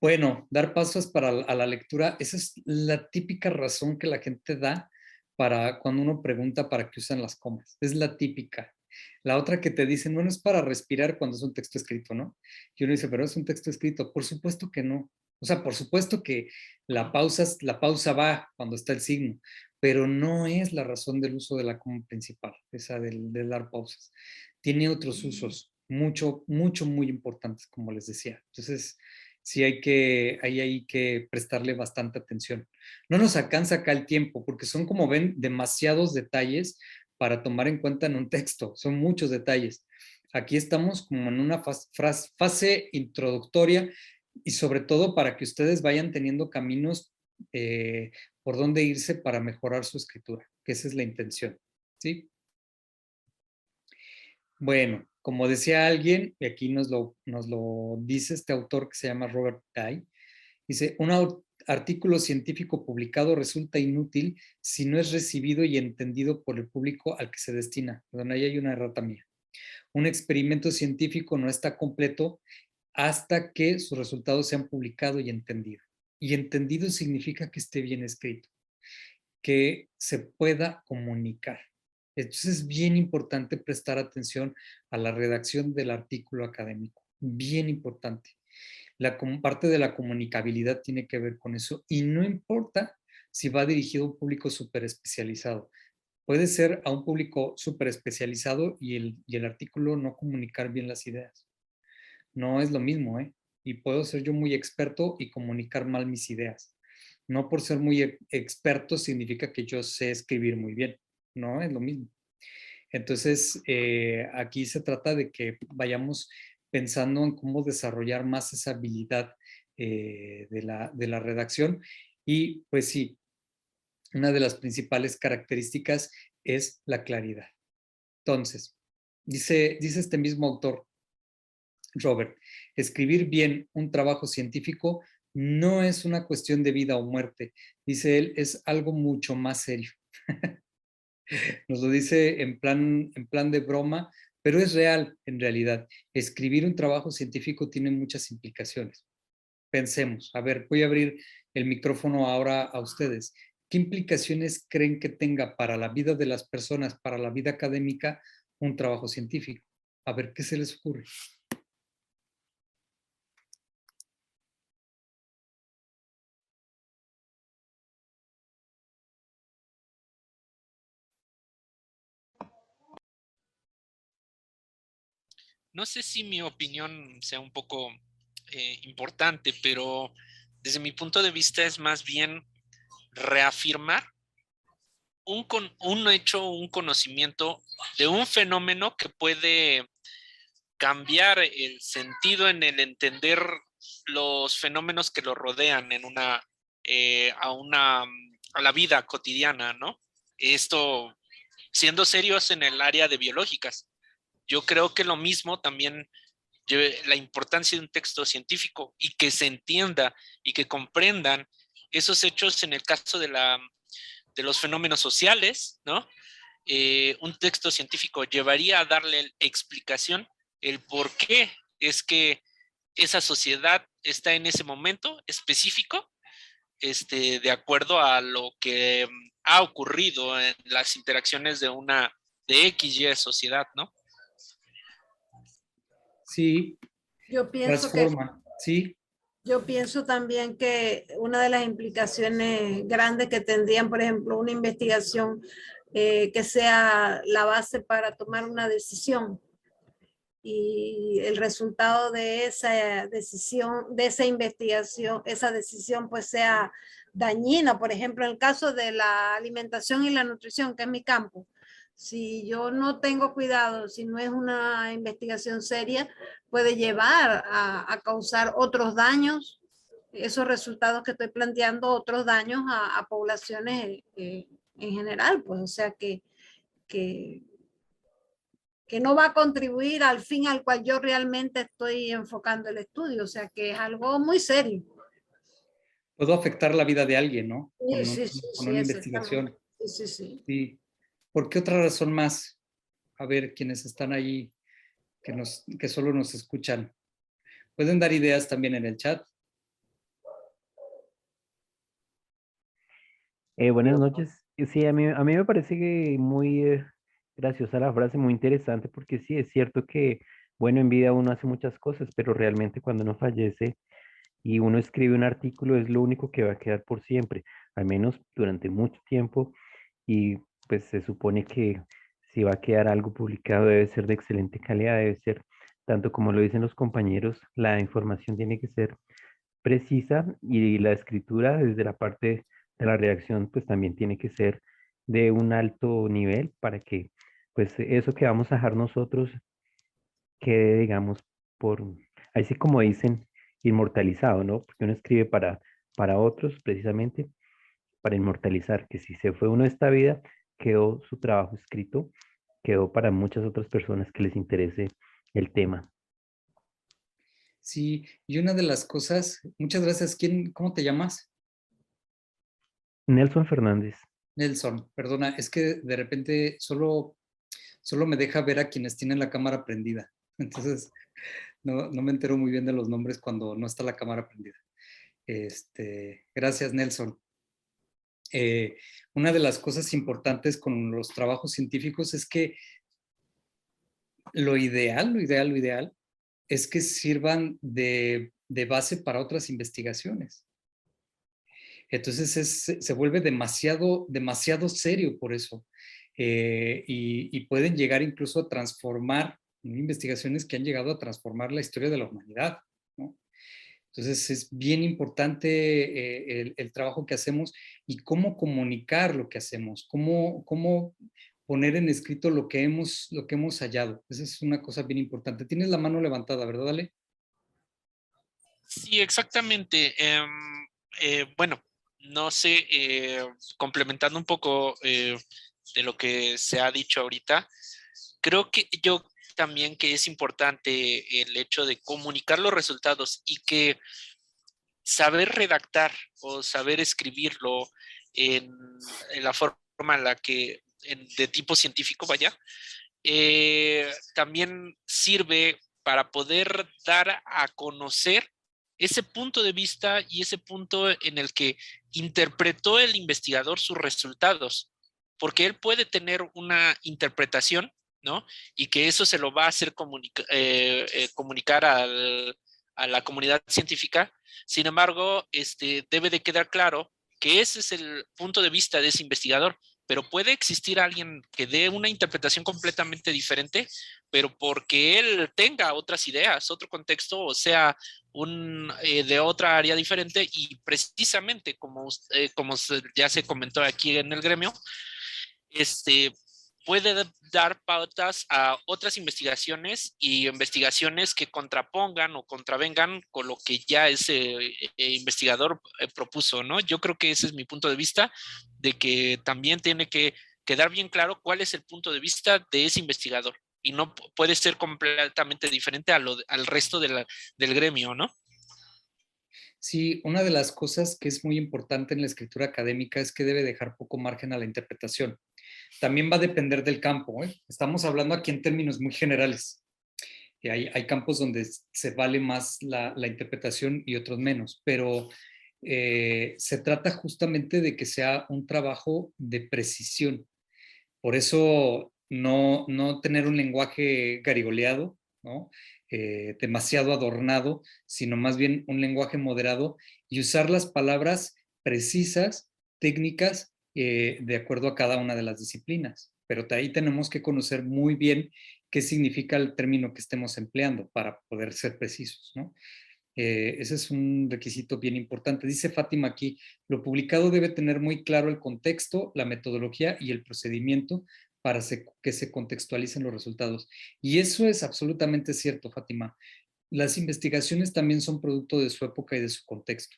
Bueno, dar pasos a la lectura, esa es la típica razón que la gente da para cuando uno pregunta para qué usan las comas. Es la típica. La otra que te dicen, bueno, es para respirar cuando es un texto escrito, ¿no? Y uno dice, pero es un texto escrito. Por supuesto que no. O sea, por supuesto que la pausa va cuando está el signo, pero no es la razón del uso de la coma principal, esa del dar pausas. Tiene otros usos muy importantes, como les decía. Entonces, sí hay que prestarle bastante atención. No nos alcanza acá el tiempo, porque son, como ven, demasiados detalles para tomar en cuenta en un texto. Son muchos detalles. Aquí estamos como en una fase introductoria y sobre todo para que ustedes vayan teniendo caminos por donde irse para mejorar su escritura, que esa es la intención, ¿sí? Bueno, como decía alguien, y aquí nos lo dice este autor que se llama Robert Guy, dice, un artículo científico publicado resulta inútil si no es recibido y entendido por el público al que se destina. Perdón, ahí hay una errata mía. Un experimento científico no está completo hasta que sus resultados sean publicados y entendido. Y entendido significa que esté bien escrito, que se pueda comunicar. Entonces es bien importante prestar atención a la redacción del artículo académico, bien importante. Parte de la comunicabilidad tiene que ver con eso y no importa si va dirigido a un público súper especializado. Puede ser a un público súper especializado y el artículo no comunicar bien las ideas. No es lo mismo, ¿eh? Y puedo ser yo muy experto y comunicar mal mis ideas. No por ser muy experto significa que yo sé escribir muy bien. No es lo mismo. Entonces, aquí se trata de que vayamos pensando en cómo desarrollar más esa habilidad de la redacción. Y pues sí, una de las principales características es la claridad. Entonces, dice este mismo autor, Robert, escribir bien un trabajo científico no es una cuestión de vida o muerte. Dice él, es algo mucho más serio. Nos lo dice en plan de broma, pero es real en realidad. Escribir un trabajo científico tiene muchas implicaciones. Pensemos, a ver, voy a abrir el micrófono ahora a ustedes. ¿Qué implicaciones creen que tenga para la vida de las personas, para la vida académica, un trabajo científico? A ver, ¿qué se les ocurre? No sé si mi opinión sea un poco importante, pero desde mi punto de vista es más bien reafirmar un hecho, un conocimiento de un fenómeno que puede cambiar el sentido en el entender los fenómenos que lo rodean en a la vida cotidiana, ¿no? Esto, siendo serios en el área de biológicas. Yo creo que lo mismo también, la importancia de un texto científico y que se entienda y que comprendan esos hechos en el caso de los fenómenos sociales, ¿no? Un texto científico llevaría a darle explicación el por qué es que esa sociedad está en ese momento específico, de acuerdo a lo que ha ocurrido en las interacciones de XY sociedad, ¿no? Sí, Yo pienso transforma, sí. Yo pienso también que una de las implicaciones grandes que tendrían, por ejemplo, una investigación que sea la base para tomar una decisión y el resultado de esa decisión, de esa investigación, esa decisión pues sea dañina. Por ejemplo, en el caso de la alimentación y la nutrición, que es mi campo, Si yo no tengo cuidado, si no es una investigación seria, puede llevar a causar otros daños, esos resultados que estoy planteando, otros daños a poblaciones en general, pues, o sea que, que no va a contribuir al fin al cual yo realmente estoy enfocando el estudio, o sea que es algo muy serio. Puedo afectar la vida de alguien, ¿no? Sí, sí, sí, Con sí, una exactamente. investigación. Sí, sí, sí. Sí. ¿Por qué otra razón más? A ver, quienes están ahí, que solo nos escuchan. Pueden dar ideas también en el chat. Buenas noches. Sí, a mí me parece que muy graciosa la frase, muy interesante, porque sí, es cierto que, bueno, en vida uno hace muchas cosas, pero realmente cuando uno fallece y uno escribe un artículo es lo único que va a quedar por siempre, al menos durante mucho tiempo, y pues se supone que si va a quedar algo publicado debe ser de excelente calidad, debe ser, tanto como lo dicen los compañeros, la información tiene que ser precisa y la escritura desde la parte de la redacción pues también tiene que ser de un alto nivel para que pues eso que vamos a dejar nosotros quede digamos por, así como dicen, inmortalizado, ¿no? Porque uno escribe para otros precisamente para inmortalizar, que si se fue uno de esta vida, quedó su trabajo escrito, quedó para muchas otras personas que les interese el tema. Sí, y una de las cosas, muchas gracias. ¿Cómo te llamas? Nelson Fernández. Nelson, perdona, es que de repente solo me deja ver a quienes tienen la cámara prendida. Entonces, no me entero muy bien de los nombres cuando no está la cámara prendida. Gracias, Nelson. Una de las cosas importantes con los trabajos científicos es que lo ideal es que sirvan de base para otras investigaciones. Entonces se vuelve demasiado serio por eso. Y pueden llegar incluso a transformar, investigaciones que han llegado a transformar la historia de la humanidad, ¿no? Entonces es bien importante el trabajo que hacemos y cómo comunicar lo que hacemos, cómo poner en escrito lo que hemos hallado. Esa es una cosa bien importante. Tienes la mano levantada, ¿verdad, Ale? Sí, exactamente. Bueno, no sé, complementando un poco de lo que se ha dicho ahorita, creo que yo también que es importante el hecho de comunicar los resultados y que saber redactar o saber escribirlo en, en la forma en la que, de tipo científico, vaya, también sirve para poder dar a conocer ese punto de vista y ese punto en el que interpretó el investigador sus resultados, porque él puede tener una interpretación, ¿no? Y que eso se lo va a hacer comunicar a la comunidad científica. Sin embargo, debe de quedar claro que ese es el punto de vista de ese investigador, pero puede existir alguien que dé una interpretación completamente diferente, pero porque él tenga otras ideas, otro contexto, o sea, de otra área diferente, y precisamente como ya se comentó aquí en el gremio, puede dar pautas a otras investigaciones y investigaciones que contrapongan o contravengan con lo que ya ese investigador propuso, ¿no? Yo creo que ese es mi punto de vista, de que también tiene que quedar bien claro cuál es el punto de vista de ese investigador y no puede ser completamente diferente al resto del gremio, ¿no? Sí, una de las cosas que es muy importante en la escritura académica es que debe dejar poco margen a la interpretación. También va a depender del campo, ¿eh? Estamos hablando aquí en términos muy generales. Hay campos donde se vale más la interpretación y otros menos, pero se trata justamente de que sea un trabajo de precisión. Por eso no tener un lenguaje garigoleado, ¿no? Demasiado adornado, sino más bien un lenguaje moderado y usar las palabras precisas, técnicas, de acuerdo a cada una de las disciplinas. Pero de ahí tenemos que conocer muy bien qué significa el término que estemos empleando para poder ser precisos, ¿no? Ese es un requisito bien importante. Dice Fátima aquí, lo publicado debe tener muy claro el contexto, la metodología y el procedimiento para que se contextualicen los resultados. Y eso es absolutamente cierto, Fátima. Las investigaciones también son producto de su época y de su contexto.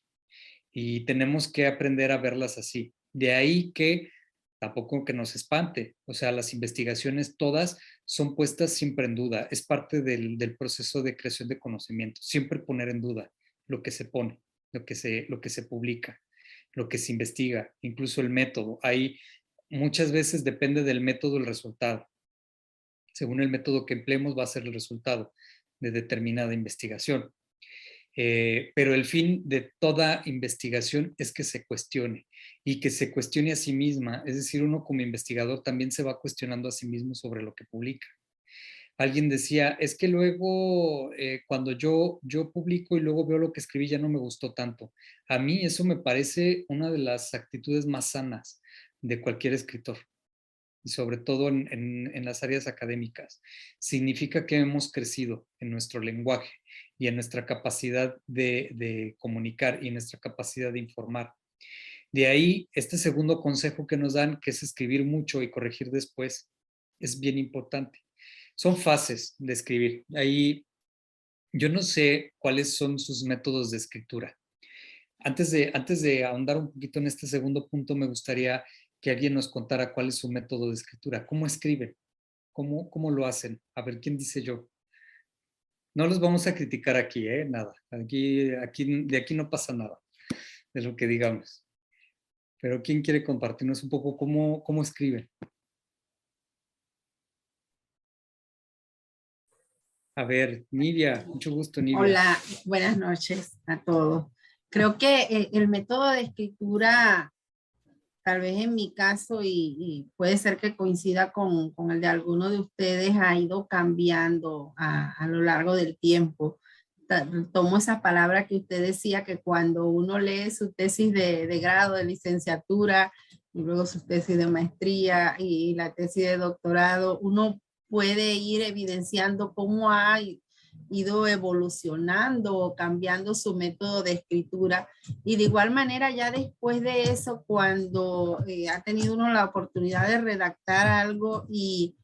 Y tenemos que aprender a verlas así. De ahí que tampoco que nos espante. O sea, las investigaciones todas son puestas siempre en duda. Es parte del proceso de creación de conocimiento. Siempre poner en duda lo que se pone, lo que se publica, lo que se investiga, incluso el método. Ahí muchas veces depende del método el resultado. Según el método que empleemos va a ser el resultado de determinada investigación. Pero el fin de toda investigación es que se cuestione y que se cuestione a sí misma. Es decir, uno como investigador también se va cuestionando a sí mismo sobre lo que publica. Alguien decía, es que luego cuando yo publico y luego veo lo que escribí ya no me gustó tanto. A mí eso me parece una de las actitudes más sanas de cualquier escritor, y sobre todo en las áreas académicas. Significa que hemos crecido en nuestro lenguaje y en nuestra capacidad de comunicar y en nuestra capacidad de informar. De ahí, este segundo consejo que nos dan, que es escribir mucho y corregir después, es bien importante. Son fases de escribir. Ahí, yo no sé cuáles son sus métodos de escritura. Antes de ahondar un poquito en este segundo punto, me gustaría que alguien nos contara cuál es su método de escritura. ¿Cómo escriben? ¿Cómo lo hacen? A ver, ¿quién dice yo? No los vamos a criticar aquí, ¿eh? Nada. De aquí no pasa nada de lo que digamos. Pero ¿quién quiere compartirnos un poco cómo escriben? A ver, Nidia, mucho gusto, Nidia. Hola, buenas noches a todos. Creo que el método de escritura, tal vez en mi caso, y puede ser que coincida con el de alguno de ustedes, ha ido cambiando a lo largo del tiempo. Tomo esa palabra que usted decía, que cuando uno lee su tesis de grado, de licenciatura, y luego su tesis de maestría y la tesis de doctorado, uno puede ir evidenciando cómo ha ido evolucionando o cambiando su método de escritura. Y de igual manera, ya después de eso, cuando ha tenido uno la oportunidad de redactar algo y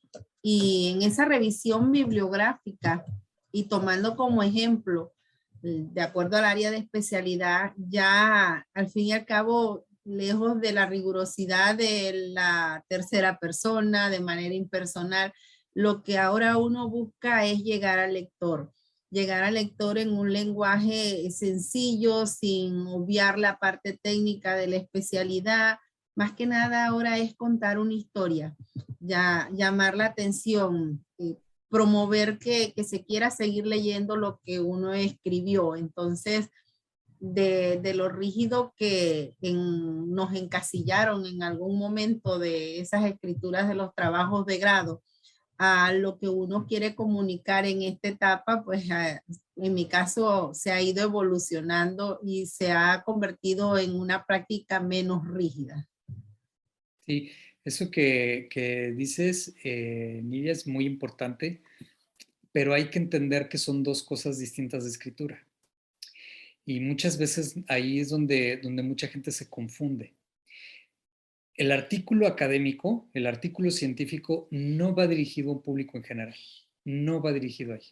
en esa revisión bibliográfica y tomando como ejemplo, de acuerdo al área de especialidad, ya al fin y al cabo, lejos de la rigurosidad de la tercera persona, de manera impersonal, lo que ahora uno busca es llegar al lector en un lenguaje sencillo, sin obviar la parte técnica de la especialidad. Más que nada ahora es contar una historia, ya llamar la atención, promover que se quiera seguir leyendo lo que uno escribió. Entonces, de lo rígido que nos encasillaron en algún momento de esas escrituras de los trabajos de grado, a lo que uno quiere comunicar en esta etapa, pues en mi caso se ha ido evolucionando y se ha convertido en una práctica menos rígida. Sí, eso que dices, Nidia, es muy importante, pero hay que entender que son dos cosas distintas de escritura. Y muchas veces ahí es donde mucha gente se confunde. El artículo académico, el artículo científico, no va dirigido a un público en general, no va dirigido ahí.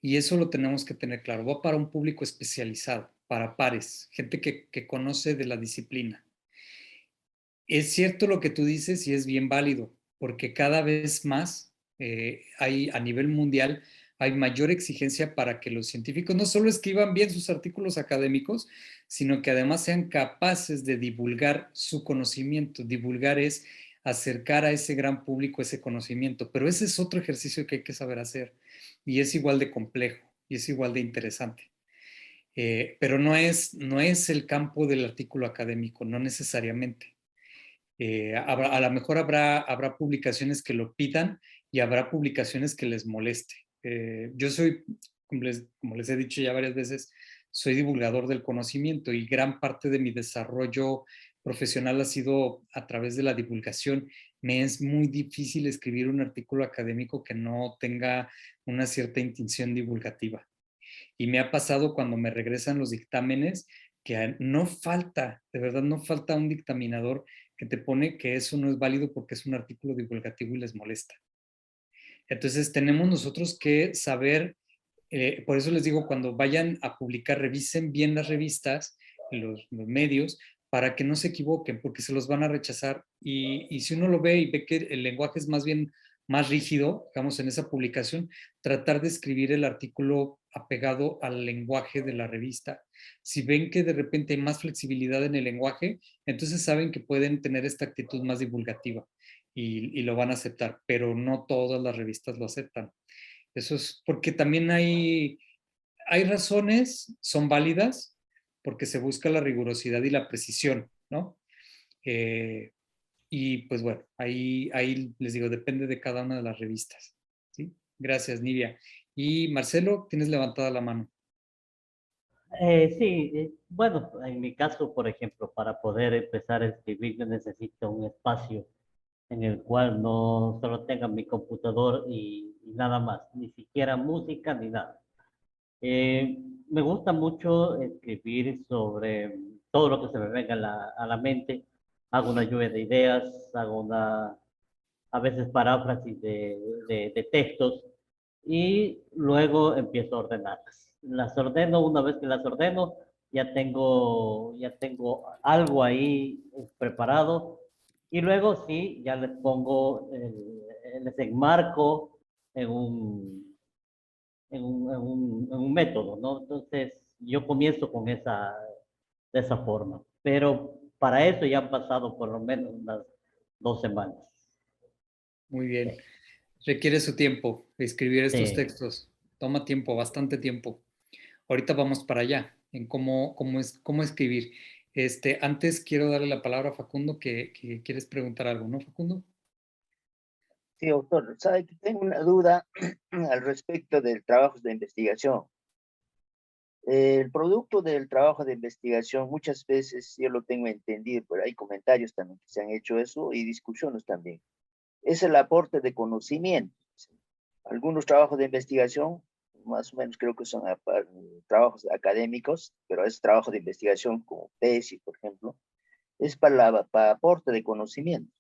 Y eso lo tenemos que tener claro, va para un público especializado, para pares, gente que conoce de la disciplina. Es cierto lo que tú dices y es bien válido, porque cada vez más hay a nivel mundial hay mayor exigencia para que los científicos no solo escriban bien sus artículos académicos, sino que además sean capaces de divulgar su conocimiento. Divulgar es acercar a ese gran público ese conocimiento, pero ese es otro ejercicio que hay que saber hacer y es igual de complejo y es igual de interesante. Pero no es el campo del artículo académico, no necesariamente. A lo mejor habrá publicaciones que lo pidan y habrá publicaciones que les moleste. Yo soy, como les he dicho ya varias veces, soy divulgador del conocimiento y gran parte de mi desarrollo profesional ha sido a través de la divulgación. Me es muy difícil escribir un artículo académico que no tenga una cierta intención divulgativa. Y me ha pasado cuando me regresan los dictámenes que no falta, de verdad no falta un dictaminador que te pone que eso no es válido porque es un artículo divulgativo y les molesta. Entonces tenemos nosotros que saber, por eso les digo, cuando vayan a publicar, revisen bien las revistas, los medios, para que no se equivoquen, porque se los van a rechazar. Y si uno lo ve y ve que el lenguaje es más bien más rígido, digamos, en esa publicación, tratar de escribir el artículo apegado al lenguaje de la revista. Si ven que de repente hay más flexibilidad en el lenguaje, entonces saben que pueden tener esta actitud más divulgativa y lo van a aceptar, pero no todas las revistas lo aceptan. Eso es porque también hay razones, son válidas, porque se busca la rigurosidad y la precisión, ¿no? Y pues bueno, ahí les digo, depende de cada una de las revistas. ¿Sí? Gracias, Nidia. Y Marcelo, tienes levantada la mano. Sí, bueno, en mi caso, por ejemplo, para poder empezar a escribir, yo necesito un espacio en el cual no solo tenga mi computador y nada más, ni siquiera música ni nada. Me gusta mucho escribir sobre todo lo que se me venga a la mente. Hago una lluvia de ideas, a veces paráfrasis de textos y luego empiezo a ordenarlas. Las ordeno, una vez que las ordeno, ya tengo algo ahí preparado y luego sí, ya les pongo, les enmarco en en un método, ¿no? Entonces, yo comienzo con de esa forma, pero para eso ya han pasado por lo menos unas 2 semanas. Muy bien. Requiere su tiempo escribir estos Sí. textos. Toma tiempo, bastante tiempo. Ahorita vamos para allá, en cómo escribir. Antes quiero darle la palabra a Facundo, que quieres preguntar algo, ¿no, Facundo? Sí, doctor, sabe que tengo una duda al respecto del trabajo de investigación. El producto del trabajo de investigación, muchas veces yo lo tengo entendido, pero hay comentarios también que se han hecho eso y discusiones también. Es el aporte de conocimiento. Algunos trabajos de investigación, más o menos creo que son trabajos académicos, pero es trabajo de investigación como tesis, por ejemplo, es para aporte de conocimiento.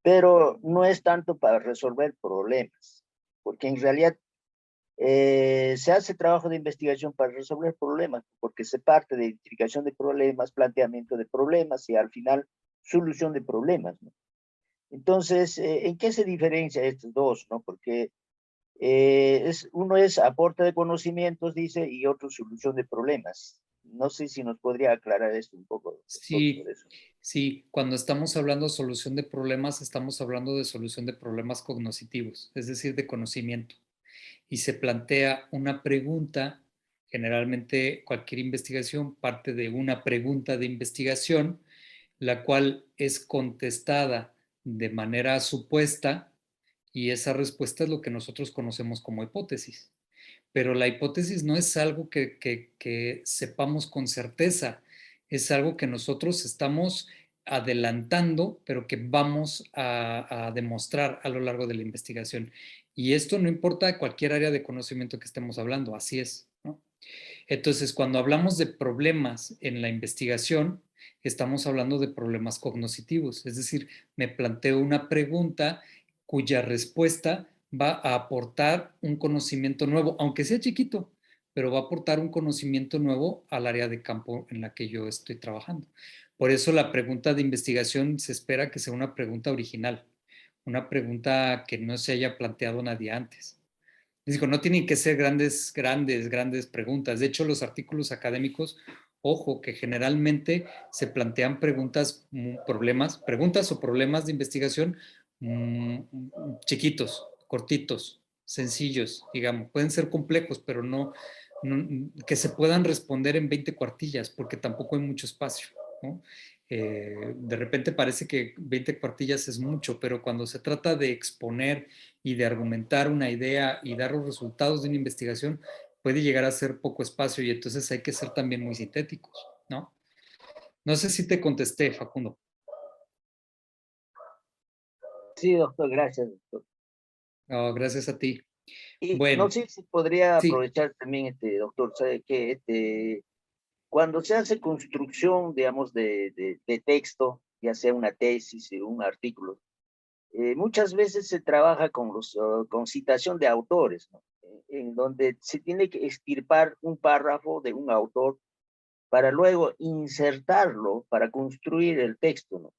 Pero no es tanto para resolver problemas, porque en realidad se hace trabajo de investigación para resolver problemas, porque se parte de identificación de problemas, planteamiento de problemas y al final solución de problemas, ¿no? Entonces, ¿en qué se diferencia estos dos, no? Porque uno es aporte de conocimientos, dice, y otro solución de problemas. No sé si nos podría aclarar esto un poco. Sí, sí. Cuando estamos hablando de solución de problemas, estamos hablando de solución de problemas cognitivos, es decir, de conocimiento. Y se plantea una pregunta, generalmente cualquier investigación parte de una pregunta de investigación, la cual es contestada de manera supuesta y esa respuesta es lo que nosotros conocemos como hipótesis. Pero la hipótesis no es algo que sepamos con certeza, es algo que nosotros estamos adelantando, pero que vamos a demostrar a lo largo de la investigación. Y esto no importa cualquier área de conocimiento que estemos hablando, así es, ¿no? Entonces, cuando hablamos de problemas en la investigación, estamos hablando de problemas cognitivos, es decir, me planteo una pregunta cuya respuesta va a aportar un conocimiento nuevo, aunque sea chiquito, pero va a aportar un conocimiento nuevo al área de campo en la que yo estoy trabajando. Por eso la pregunta de investigación se espera que sea una pregunta original, una pregunta que no se haya planteado nadie antes. Digo, no tienen que ser grandes preguntas. De hecho, los artículos académicos, ojo, que generalmente se plantean preguntas o problemas de investigación chiquitos, cortitos, sencillos, digamos. Pueden ser complejos, pero no que se puedan responder en 20 cuartillas, porque tampoco hay mucho espacio, ¿no? De repente parece que 20 cuartillas es mucho, pero cuando se trata de exponer y de argumentar una idea y dar los resultados de una investigación, puede llegar a ser poco espacio y entonces hay que ser también muy sintéticos, ¿no? No sé si te contesté, Facundo. Sí, doctor, gracias, doctor. No, gracias a ti. Y bueno, no sé si podría sí. aprovechar también, doctor, sabe que cuando se hace construcción, digamos, de texto, ya sea una tesis, un artículo. Muchas veces se trabaja con citación de autores, ¿no? En donde se tiene que extirpar un párrafo de un autor para luego insertarlo para construir el texto, ¿no?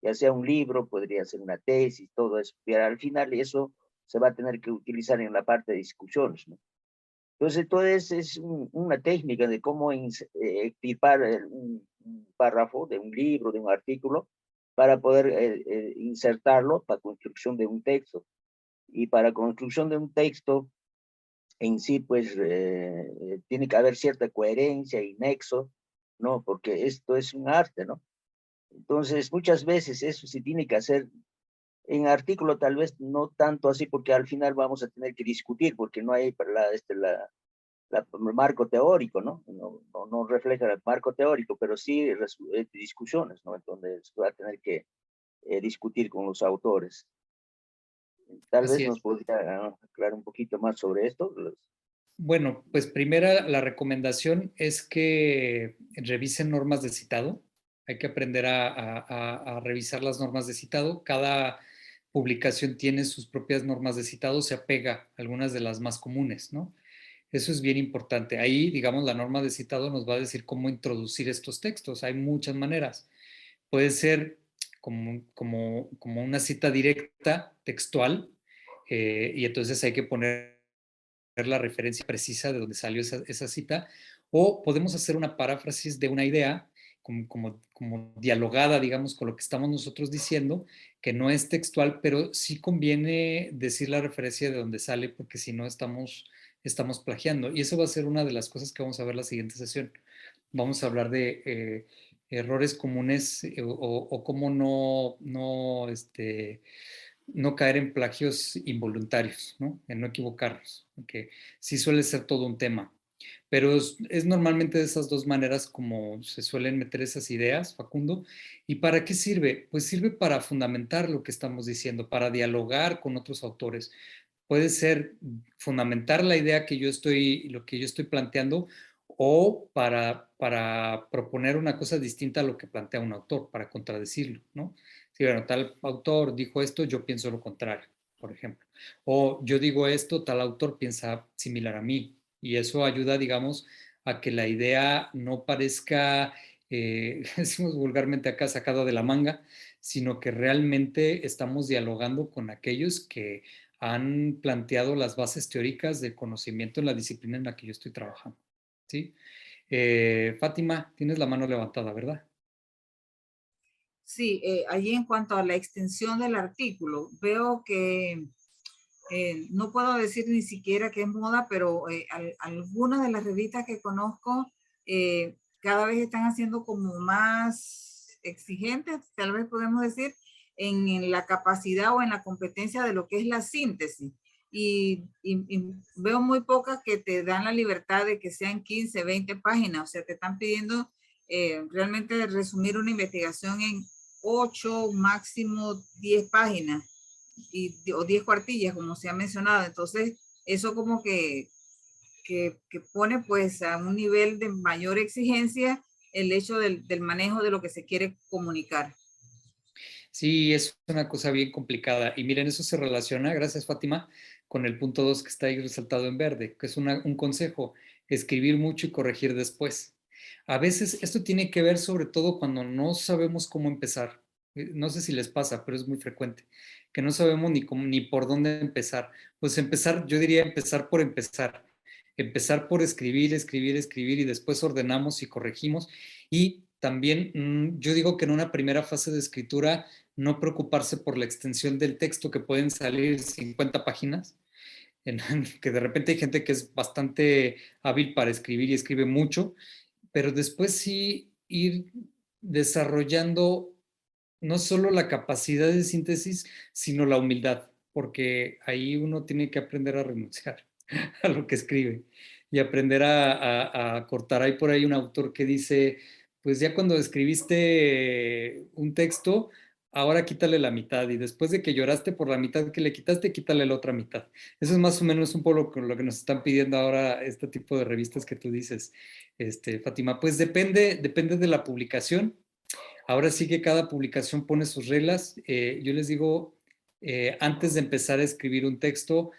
Ya sea un libro, podría ser una tesis, todo eso, pero al final eso se va a tener que utilizar en la parte de discusiones, ¿no? Entonces, todo es una técnica de cómo extirpar un párrafo de un libro, de un artículo, para poder insertarlo para construcción de un texto. Y para construcción de un texto en sí, pues, tiene que haber cierta coherencia y nexo, ¿no? Porque esto es un arte, ¿no? Entonces, muchas veces eso se tiene que hacer en artículo, tal vez no tanto así, porque al final vamos a tener que discutir, porque no hay el marco teórico, ¿no? No refleja el marco teórico, pero sí discusiones, ¿no? Entonces va a tener que discutir con los autores. Tal Así vez es. nos podría aclarar un poquito más sobre esto. Bueno, pues primera, la recomendación es que revisen normas de citado. Hay que aprender a revisar las normas de citado. Cada publicación tiene sus propias normas de citado, se apega a algunas de las más comunes, ¿no? Eso es bien importante. Ahí, digamos, la norma de citado nos va a decir cómo introducir estos textos. Hay muchas maneras. Puede ser como una cita directa, textual, y entonces hay que poner la referencia precisa de donde salió esa cita, o podemos hacer una paráfrasis de una idea como dialogada, digamos, con lo que estamos nosotros diciendo, que no es textual, pero sí conviene decir la referencia de donde sale, porque si no estamos plagiando. Y eso va a ser una de las cosas que vamos a ver la siguiente sesión. Vamos a hablar de errores comunes o cómo no caer en plagios involuntarios, ¿no? En no equivocarnos, porque sí suele ser todo un tema. Pero es normalmente de esas dos maneras como se suelen meter esas ideas, Facundo. ¿Y para qué sirve? Pues sirve para fundamentar lo que estamos diciendo, para dialogar con otros autores. Puede ser fundamentar la idea lo que yo estoy planteando, o para proponer una cosa distinta a lo que plantea un autor, para contradecirlo, ¿no? Si, bueno, tal autor dijo esto, yo pienso lo contrario, por ejemplo. O yo digo esto, tal autor piensa similar a mí. Y eso ayuda, digamos, a que la idea no parezca, decimos vulgarmente acá, sacada de la manga, sino que realmente estamos dialogando con aquellos que han planteado las bases teóricas del conocimiento en la disciplina en la que yo estoy trabajando, ¿sí? Fátima, tienes la mano levantada, ¿verdad? Sí, allí en cuanto a la extensión del artículo, veo que no puedo decir ni siquiera que es moda, pero algunas de las revistas que conozco cada vez están haciendo como más exigentes, tal vez podemos decir, en la capacidad o en la competencia de lo que es la síntesis. Y veo muy pocas que te dan la libertad de que sean 15, 20 páginas, o sea, te están pidiendo realmente resumir una investigación en 8, máximo 10 páginas o 10 cuartillas, como se ha mencionado. Entonces, eso como que pone pues a un nivel de mayor exigencia el hecho del manejo de lo que se quiere comunicar. Sí, es una cosa bien complicada. Y miren, eso se relaciona, gracias Fátima, con el punto 2 que está ahí resaltado en verde, que es un consejo: escribir mucho y corregir después. A veces esto tiene que ver sobre todo cuando no sabemos cómo empezar. No sé si les pasa, pero es muy frecuente, que no sabemos ni por dónde empezar. Pues empezar, yo diría empezar por empezar. Empezar por escribir, escribir, escribir, y después ordenamos y corregimos. Y también yo digo que en una primera fase de escritura no preocuparse por la extensión del texto, que pueden salir 50 páginas, que de repente hay gente que es bastante hábil para escribir y escribe mucho, pero después sí ir desarrollando no solo la capacidad de síntesis, sino la humildad, porque ahí uno tiene que aprender a renunciar a lo que escribe y aprender a cortar. Hay por ahí un autor que dice, pues ya cuando escribiste un texto, ahora quítale la mitad, y después de que lloraste por la mitad que le quitaste, quítale la otra mitad. Eso es más o menos un poco lo que nos están pidiendo ahora este tipo de revistas que tú dices, Fátima. Pues depende de la publicación. Ahora sí que cada publicación pone sus reglas. Yo les digo, antes de empezar a escribir un texto,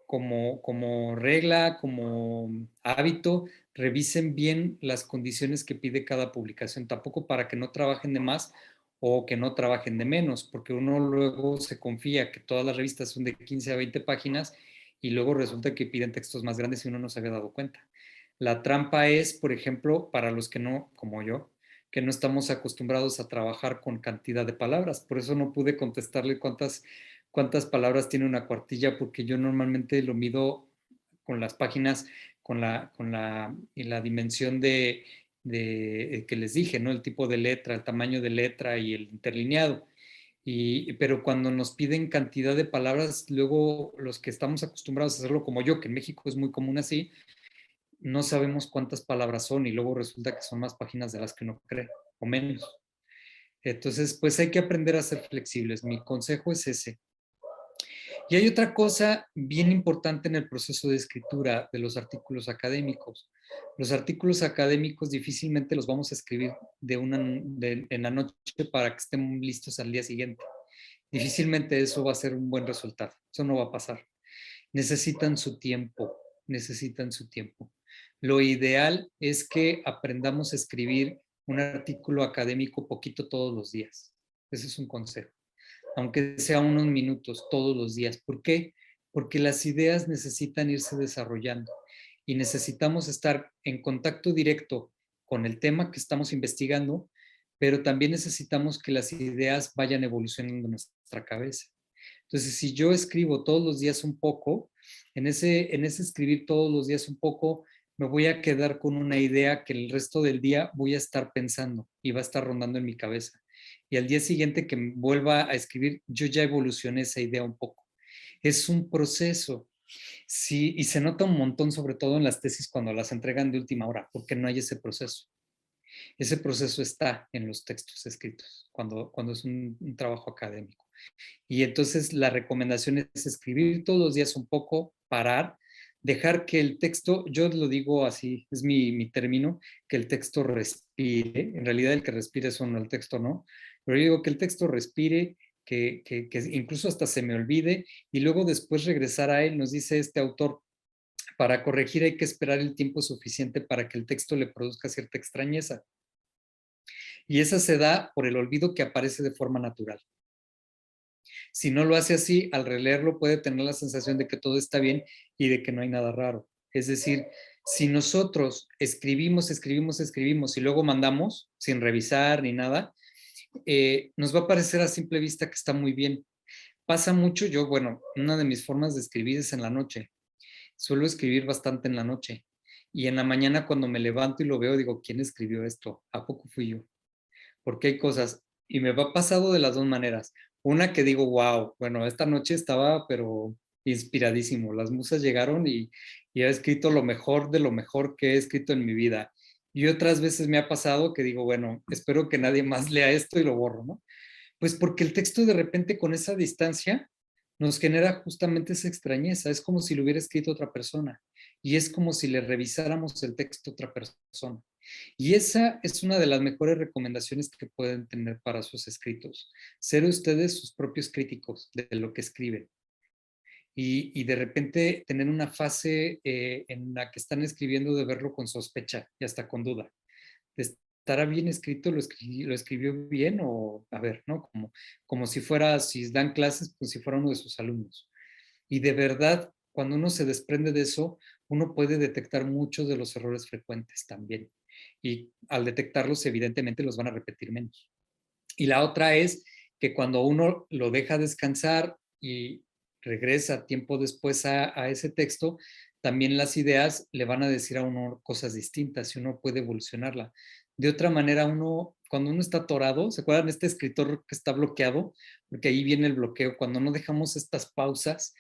como regla, como hábito, revisen bien las condiciones que pide cada publicación, tampoco para que no trabajen de más o que no trabajen de menos, porque uno luego se confía que todas las revistas son de 15 a 20 páginas y luego resulta que piden textos más grandes y uno no se había dado cuenta. La trampa es, por ejemplo, para los que no, como yo, que no estamos acostumbrados a trabajar con cantidad de palabras. Por eso no pude contestarle cuántas palabras tiene una cuartilla, porque yo normalmente lo mido con las páginas, en la dimensión de que les dije, ¿no? El tipo de letra, el tamaño de letra y el interlineado. Pero cuando nos piden cantidad de palabras, luego los que estamos acostumbrados a hacerlo como yo, que en México es muy común así, no sabemos cuántas palabras son y luego resulta que son más páginas de las que uno cree, o menos. Entonces, pues hay que aprender a ser flexibles. Mi consejo es ese. Y hay otra cosa bien importante en el proceso de escritura de los artículos académicos. Los artículos académicos difícilmente los vamos a escribir en la noche para que estén listos al día siguiente. Difícilmente eso va a ser un buen resultado. Eso no va a pasar. Necesitan su tiempo, necesitan su tiempo. Lo ideal es que aprendamos a escribir un artículo académico poquito todos los días. Ese es un consejo. Aunque sea unos minutos todos los días. ¿Por qué? Porque las ideas necesitan irse desarrollando y necesitamos estar en contacto directo con el tema que estamos investigando, pero también necesitamos que las ideas vayan evolucionando en nuestra cabeza. Entonces, si yo escribo todos los días un poco, en ese escribir todos los días un poco, me voy a quedar con una idea que el resto del día voy a estar pensando y va a estar rondando en mi cabeza. Y al día siguiente que vuelva a escribir, yo ya evolucioné esa idea un poco. Es un proceso. Sí, y se nota un montón, sobre todo en las tesis cuando las entregan de última hora, porque no hay ese proceso. Ese proceso está en los textos escritos, cuando es un trabajo académico. Y entonces la recomendación es escribir todos los días un poco, parar, dejar que el texto, yo lo digo así, es mi término, que el texto respire. En realidad el que respire es uno, el texto no. Pero yo digo que el texto respire, que incluso hasta se me olvide y luego después regresar a él. Nos dice este autor, para corregir hay que esperar el tiempo suficiente para que el texto le produzca cierta extrañeza. Y esa se da por el olvido que aparece de forma natural. Si no lo hace así, al releerlo puede tener la sensación de que todo está bien y de que no hay nada raro. Es decir, si nosotros escribimos y luego mandamos sin revisar ni nada, nos va a parecer a simple vista que está muy bien. Pasa mucho, una de mis formas de escribir es en la noche. Suelo escribir bastante en la noche. Y en la mañana cuando me levanto y lo veo, digo, ¿quién escribió esto? ¿A poco fui yo? Porque hay cosas, y me va pasado de las dos maneras. Una que digo, wow, esta noche estaba, pero inspiradísimo. Las musas llegaron y he escrito lo mejor de lo mejor que he escrito en mi vida. Y otras veces me ha pasado que digo, espero que nadie más lea esto y lo borro, ¿no? Pues porque el texto de repente con esa distancia nos genera justamente esa extrañeza. Es como si lo hubiera escrito otra persona y es como si le revisáramos el texto a otra persona. Y esa es una de las mejores recomendaciones que pueden tener para sus escritos. Ser ustedes sus propios críticos de lo que escriben. Y de repente tener una fase en la que están escribiendo de verlo con sospecha y hasta con duda. ¿Estará bien escrito? ¿Lo escribió bien? O, a ver, ¿no? Como si dan clases, pues si fuera uno de sus alumnos. Y de verdad, cuando uno se desprende de eso, uno puede detectar muchos de los errores frecuentes también. Y al detectarlos, evidentemente, los van a repetir menos. Y la otra es que cuando uno lo deja descansar y regresa tiempo después a ese texto, también las ideas le van a decir a uno cosas distintas y uno puede evolucionarla. De otra manera, cuando uno está atorado, ¿se acuerdan de este escritor que está bloqueado? Porque ahí viene el bloqueo. Cuando no dejamos estas pausas,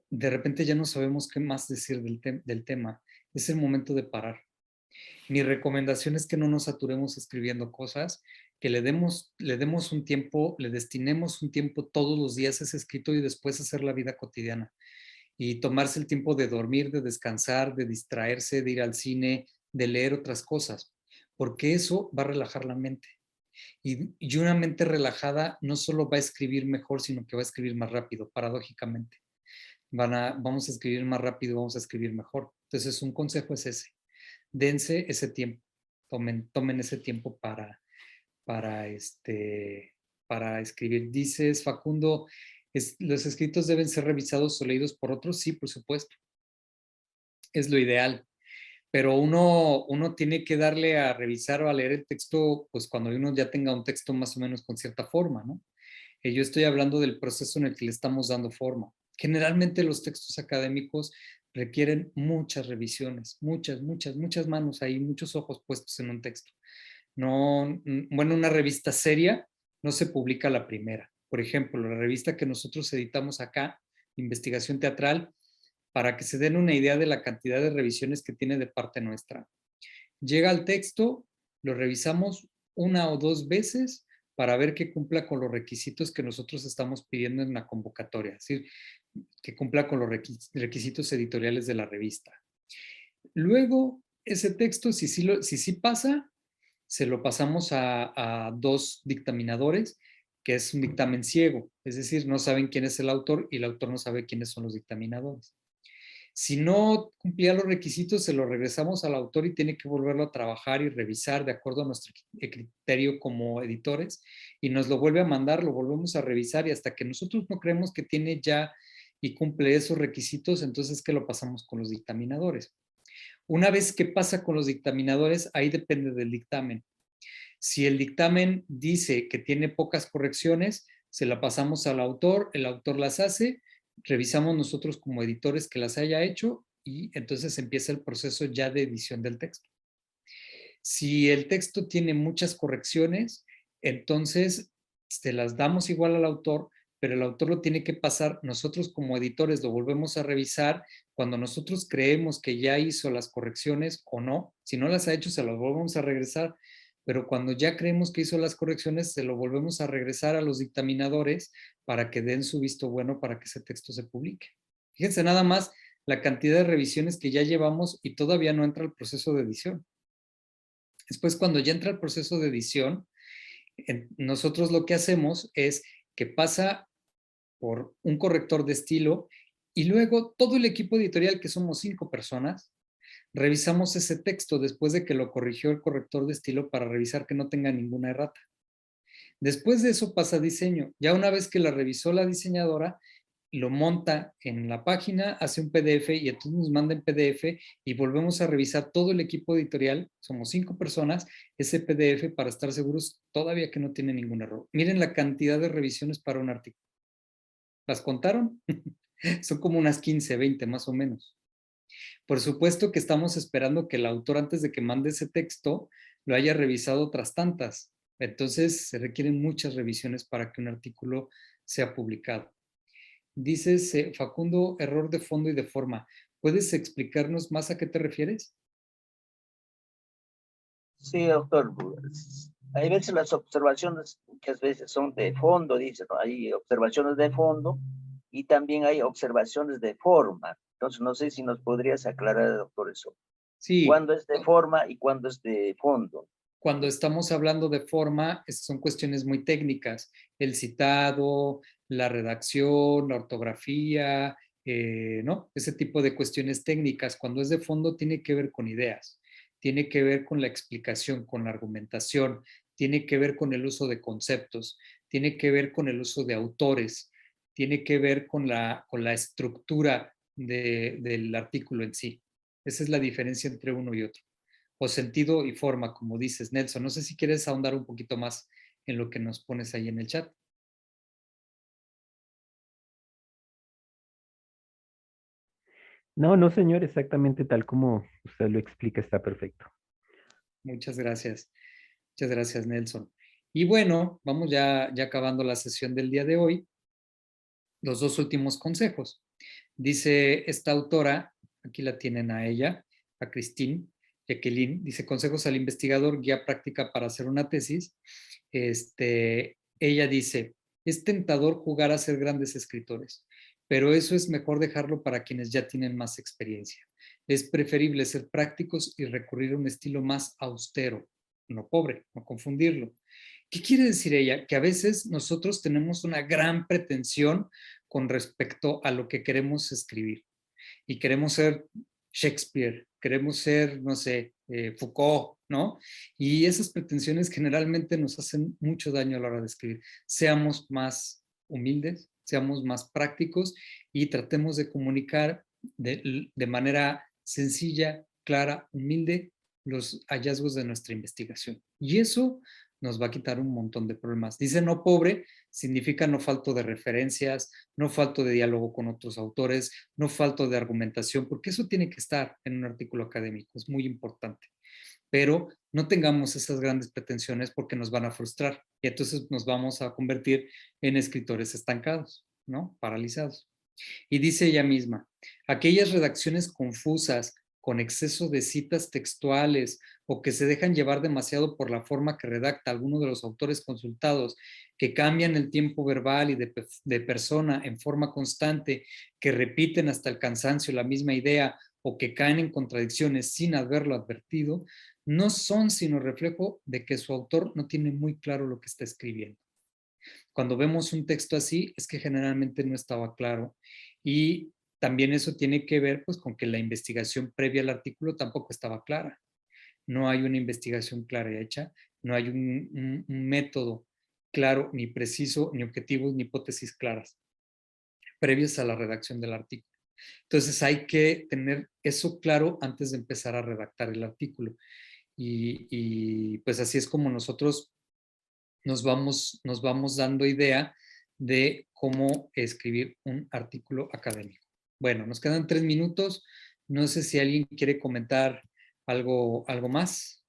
de repente ya no sabemos qué más decir del tema. Es el momento de parar. Mi recomendación es que no nos saturemos escribiendo cosas, que le demos un tiempo, le destinemos un tiempo todos los días a ese escrito y después hacer la vida cotidiana. Y tomarse el tiempo de dormir, de descansar, de distraerse, de ir al cine, de leer otras cosas, porque eso va a relajar la mente. Y una mente relajada no solo va a escribir mejor, sino que va a escribir más rápido, paradójicamente. Vamos a escribir más rápido, vamos a escribir mejor. Entonces, un consejo es ese. Dense ese tiempo. Tomen ese tiempo para escribir. Dices, Facundo, ¿los escritos deben ser revisados o leídos por otros? Sí, por supuesto. Es lo ideal. Pero uno tiene que darle a revisar o a leer el texto, pues cuando uno ya tenga un texto más o menos con cierta forma, ¿no? Yo estoy hablando del proceso en el que le estamos dando forma. Generalmente los textos académicos requieren muchas revisiones, muchas manos ahí, muchos ojos puestos en un texto. No, bueno, una revista seria no se publica la primera. Por ejemplo, la revista que nosotros editamos acá, Investigación Teatral, para que se den una idea de la cantidad de revisiones que tiene de parte nuestra. Llega el texto, lo revisamos 1 o 2 veces para ver que cumpla con los requisitos que nosotros estamos pidiendo en la convocatoria, es decir, que cumpla con los requisitos editoriales de la revista. Luego, ese texto, si sí pasa, se lo pasamos a 2 dictaminadores, que es un dictamen ciego, es decir, no saben quién es el autor y el autor no sabe quiénes son los dictaminadores. Si no cumplía los requisitos, se lo regresamos al autor y tiene que volverlo a trabajar y revisar de acuerdo a nuestro criterio como editores y nos lo vuelve a mandar, lo volvemos a revisar y hasta que nosotros no creemos que tiene ya y cumple esos requisitos, entonces que lo pasamos con los dictaminadores. Una vez que pasa con los dictaminadores, ahí depende del dictamen. Si el dictamen dice que tiene pocas correcciones, se la pasamos al autor, el autor las hace, revisamos nosotros como editores que las haya hecho y entonces empieza el proceso ya de edición del texto. Si el texto tiene muchas correcciones, entonces se las damos igual al autor, pero el autor lo tiene que pasar, nosotros como editores lo volvemos a revisar, cuando nosotros creemos que ya hizo las correcciones o no, si no las ha hecho se las volvemos a regresar, pero cuando ya creemos que hizo las correcciones, se lo volvemos a regresar a los dictaminadores para que den su visto bueno para que ese texto se publique. Fíjense nada más la cantidad de revisiones que ya llevamos y todavía no entra el proceso de edición. Después, cuando ya entra el proceso de edición, nosotros lo que hacemos es que pasa por un corrector de estilo y luego todo el equipo editorial, que somos 5 personas, revisamos ese texto después de que lo corrigió el corrector de estilo para revisar que no tenga ninguna errata. Después de eso pasa a diseño. Ya una vez que la revisó la diseñadora, lo monta en la página, hace un PDF y entonces nos manda en PDF y volvemos a revisar todo el equipo editorial, somos 5 personas, ese PDF para estar seguros todavía que no tiene ningún error. Miren la cantidad de revisiones para un artículo. ¿Las contaron? Son como unas 15, 20 más o menos. Por supuesto que estamos esperando que el autor, antes de que mande ese texto, lo haya revisado otras tantas. Entonces, se requieren muchas revisiones para que un artículo sea publicado. Dices, Facundo, error de fondo y de forma. ¿Puedes explicarnos más a qué te refieres? Sí, doctor. Hay veces las observaciones, muchas veces son de fondo, dice, ¿no? Hay observaciones de fondo y también hay observaciones de forma. Entonces, no sé si nos podrías aclarar, doctor, eso. Sí. ¿Cuándo es de forma y cuándo es de fondo? Cuando estamos hablando de forma, son cuestiones muy técnicas. El citado, la redacción, la ortografía, ¿no? Ese tipo de cuestiones técnicas. Cuando es de fondo, tiene que ver con ideas, tiene que ver con la explicación, con la argumentación, tiene que ver con el uso de conceptos, tiene que ver con el uso de autores, tiene que ver con la estructura del artículo en sí. Esa es la diferencia entre uno y otro. O sentido y forma, como dices, Nelson. No sé si quieres ahondar un poquito más en lo que nos pones ahí en el chat. No, no, señor, exactamente tal como usted lo explica, está perfecto. Muchas gracias. Muchas gracias, Nelson. Y bueno, vamos ya acabando la sesión del día de hoy. Los 2 últimos consejos. Dice esta autora, aquí la tienen a ella, a Jacqueline, dice consejos al investigador, guía práctica para hacer una tesis. Ella dice, es tentador jugar a ser grandes escritores, pero eso es mejor dejarlo para quienes ya tienen más experiencia. Es preferible ser prácticos y recurrir a un estilo más austero, no pobre, no confundirlo. ¿Qué quiere decir ella? Que a veces nosotros tenemos una gran pretensión con respecto a lo que queremos escribir y queremos ser Shakespeare, queremos ser, no sé, Foucault, ¿no? Y esas pretensiones generalmente nos hacen mucho daño a la hora de escribir. Seamos más humildes, seamos más prácticos y tratemos de comunicar de manera sencilla, clara, humilde los hallazgos de nuestra investigación. Y eso nos va a quitar un montón de problemas. Dice no pobre, significa no falto de referencias, no falto de diálogo con otros autores, no falto de argumentación, porque eso tiene que estar en un artículo académico, es muy importante. Pero no tengamos esas grandes pretensiones porque nos van a frustrar y entonces nos vamos a convertir en escritores estancados, ¿no? Paralizados. Y dice ella misma, aquellas redacciones confusas, con exceso de citas textuales o que se dejan llevar demasiado por la forma que redacta alguno de los autores consultados, que cambian el tiempo verbal y de persona en forma constante, que repiten hasta el cansancio la misma idea o que caen en contradicciones sin haberlo advertido, no son sino reflejo de que su autor no tiene muy claro lo que está escribiendo. Cuando vemos un texto así, es que generalmente no estaba claro y también eso tiene que ver pues con que la investigación previa al artículo tampoco estaba clara. No hay una investigación clara y hecha, no hay un método claro, ni preciso, ni objetivos, ni hipótesis claras previas a la redacción del artículo. Entonces hay que tener eso claro antes de empezar a redactar el artículo. Y pues así es como nosotros nos vamos dando idea de cómo escribir un artículo académico. Bueno, nos quedan 3 minutos. No sé si alguien quiere comentar algo más.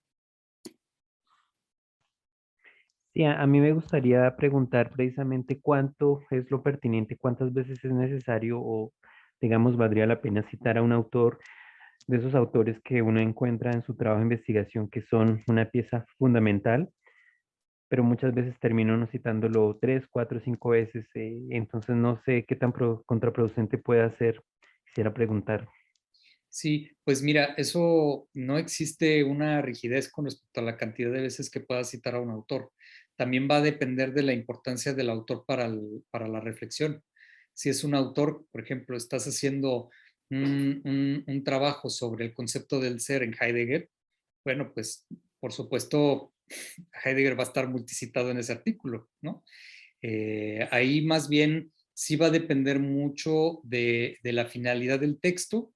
Sí, a mí me gustaría preguntar precisamente cuánto es lo pertinente, cuántas veces es necesario o, digamos, valdría la pena citar a un autor de esos autores que uno encuentra en su trabajo de investigación que son una pieza fundamental, pero muchas veces termino no citándolo 3, 4, 5 veces, entonces no sé qué tan contraproducente puede ser. Quisiera preguntar. Sí, pues mira, eso no existe una rigidez con respecto a la cantidad de veces que puedas citar a un autor. También va a depender de la importancia del autor para la reflexión. Si es un autor, por ejemplo, estás haciendo un trabajo sobre el concepto del ser en Heidegger, bueno, pues por supuesto Heidegger va a estar multicitado en ese artículo, ¿no? Ahí más bien sí va a depender mucho de la finalidad del texto,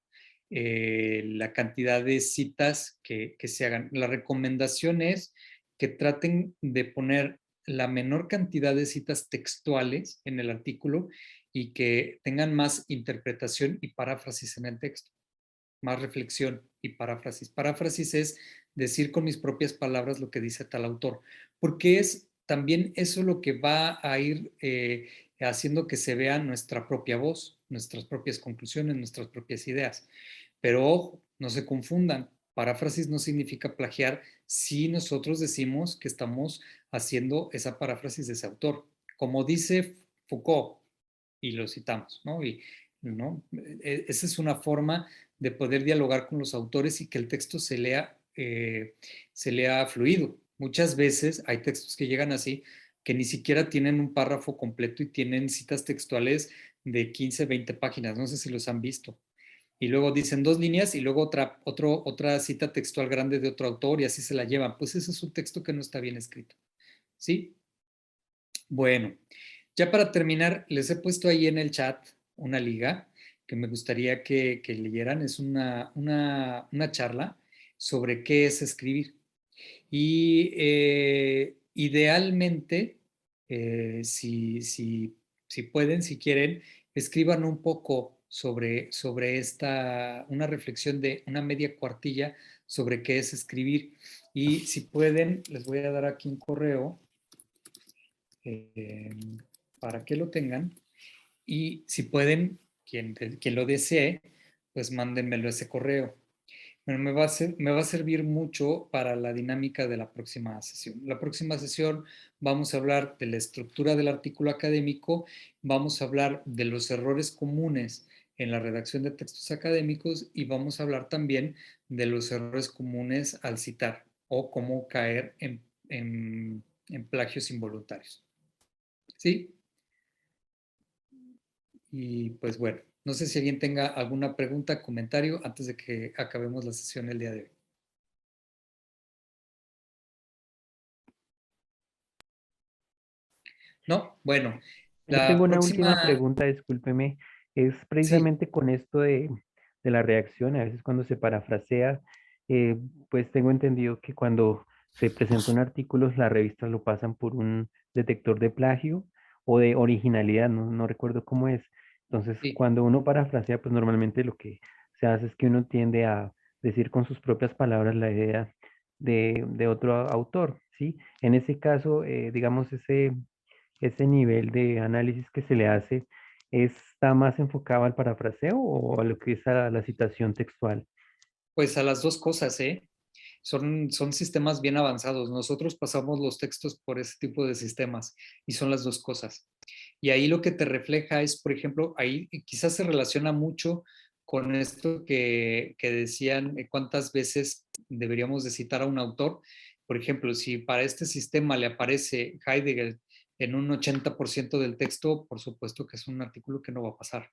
la cantidad de citas que se hagan. La recomendación es que traten de poner la menor cantidad de citas textuales en el artículo y que tengan más interpretación y paráfrasis en el texto, más reflexión y paráfrasis. Paráfrasis es decir con mis propias palabras lo que dice tal autor, porque es también eso lo que va a ir haciendo que se vea nuestra propia voz, nuestras propias conclusiones, nuestras propias ideas. Pero ojo, no se confundan, paráfrasis no significa plagiar si nosotros decimos que estamos haciendo esa paráfrasis de ese autor. Como dice Foucault, y lo citamos, ¿no? ¿no? Esa es una forma de poder dialogar con los autores y que el texto se lea fluido. Muchas veces hay textos que llegan así, que ni siquiera tienen un párrafo completo y tienen citas textuales de 15, 20 páginas. No sé si los han visto. Y luego dicen 2 líneas y luego otra cita textual grande de otro autor y así se la llevan. Pues ese es un texto que no está bien escrito. ¿Sí? Bueno, ya para terminar, les he puesto ahí en el chat una liga que me gustaría que leyeran. Es una charla sobre qué es escribir. Y idealmente, si pueden, si quieren, escriban un poco sobre una reflexión de una media cuartilla sobre qué es escribir. Y si pueden, les voy a dar aquí un correo para que lo tengan. Y si pueden, quien lo desee, pues mándenmelo ese correo. Bueno, me va a servir mucho para la dinámica de la próxima sesión. La próxima sesión vamos a hablar de la estructura del artículo académico, vamos a hablar de los errores comunes en la redacción de textos académicos y vamos a hablar también de los errores comunes al citar o cómo caer en en plagios involuntarios. ¿Sí? Y pues bueno, no sé si alguien tenga alguna pregunta, comentario antes de que acabemos la sesión el día de hoy. No, bueno, Yo tengo la una próxima, última pregunta, discúlpeme. Es sí, precisamente con esto de la reacción, a veces cuando se parafrasea, pues tengo entendido que cuando se presenta un artículo, las revistas lo pasan por un detector de plagio o de originalidad, no recuerdo cómo es. Entonces, sí, cuando uno parafrasea, pues normalmente lo que se hace es que uno tiende a decir con sus propias palabras la idea de otro autor, ¿sí? En ese caso, digamos, ese nivel de análisis que se le hace está más enfocado al parafraseo o a lo que es a la citación textual. pues a las dos cosas, ¿eh? Son sistemas bien avanzados. Nosotros pasamos los textos por ese tipo de sistemas y son las dos cosas. Y ahí lo que te refleja es, por ejemplo, ahí quizás se relaciona mucho con esto que decían, cuántas veces deberíamos de citar a un autor. Por ejemplo, si para este sistema le aparece Heidegger en un 80% del texto, por supuesto que es un artículo que no va a pasar.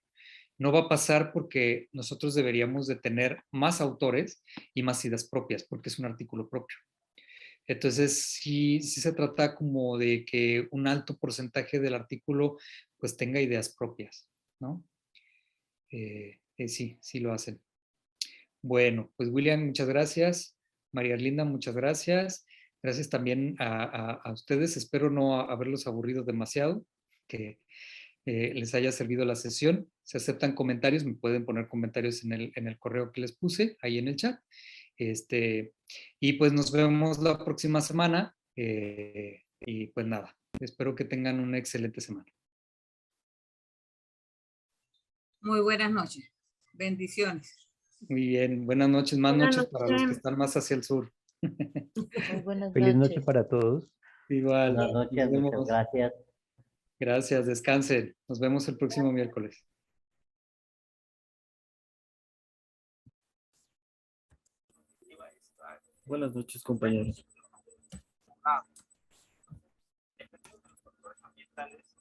No va a pasar porque nosotros deberíamos de tener más autores y más ideas propias, porque es un artículo propio. Entonces, sí se trata como de que un alto porcentaje del artículo pues tenga ideas propias, ¿no? Sí lo hacen. Bueno, pues William, muchas gracias. María Arlinda, muchas gracias. Gracias también a ustedes. Espero no haberlos aburrido demasiado, que les haya servido la sesión. Se aceptan comentarios, me pueden poner comentarios en el correo que les puse, ahí en el chat. Y pues nos vemos la próxima semana. Y pues nada, espero que tengan una excelente semana. Muy buenas noches. Bendiciones. Muy bien, buenas noches, más Buenas noches para los que noches. están más hacia el sur. Muy buenas Feliz noche noches. para todos. Igual, Buenas nos noches, muchas vemos. gracias. Gracias, descansen. Nos vemos el próximo miércoles. Buenas noches, compañeros. Ah. Efectos de los factores ambientales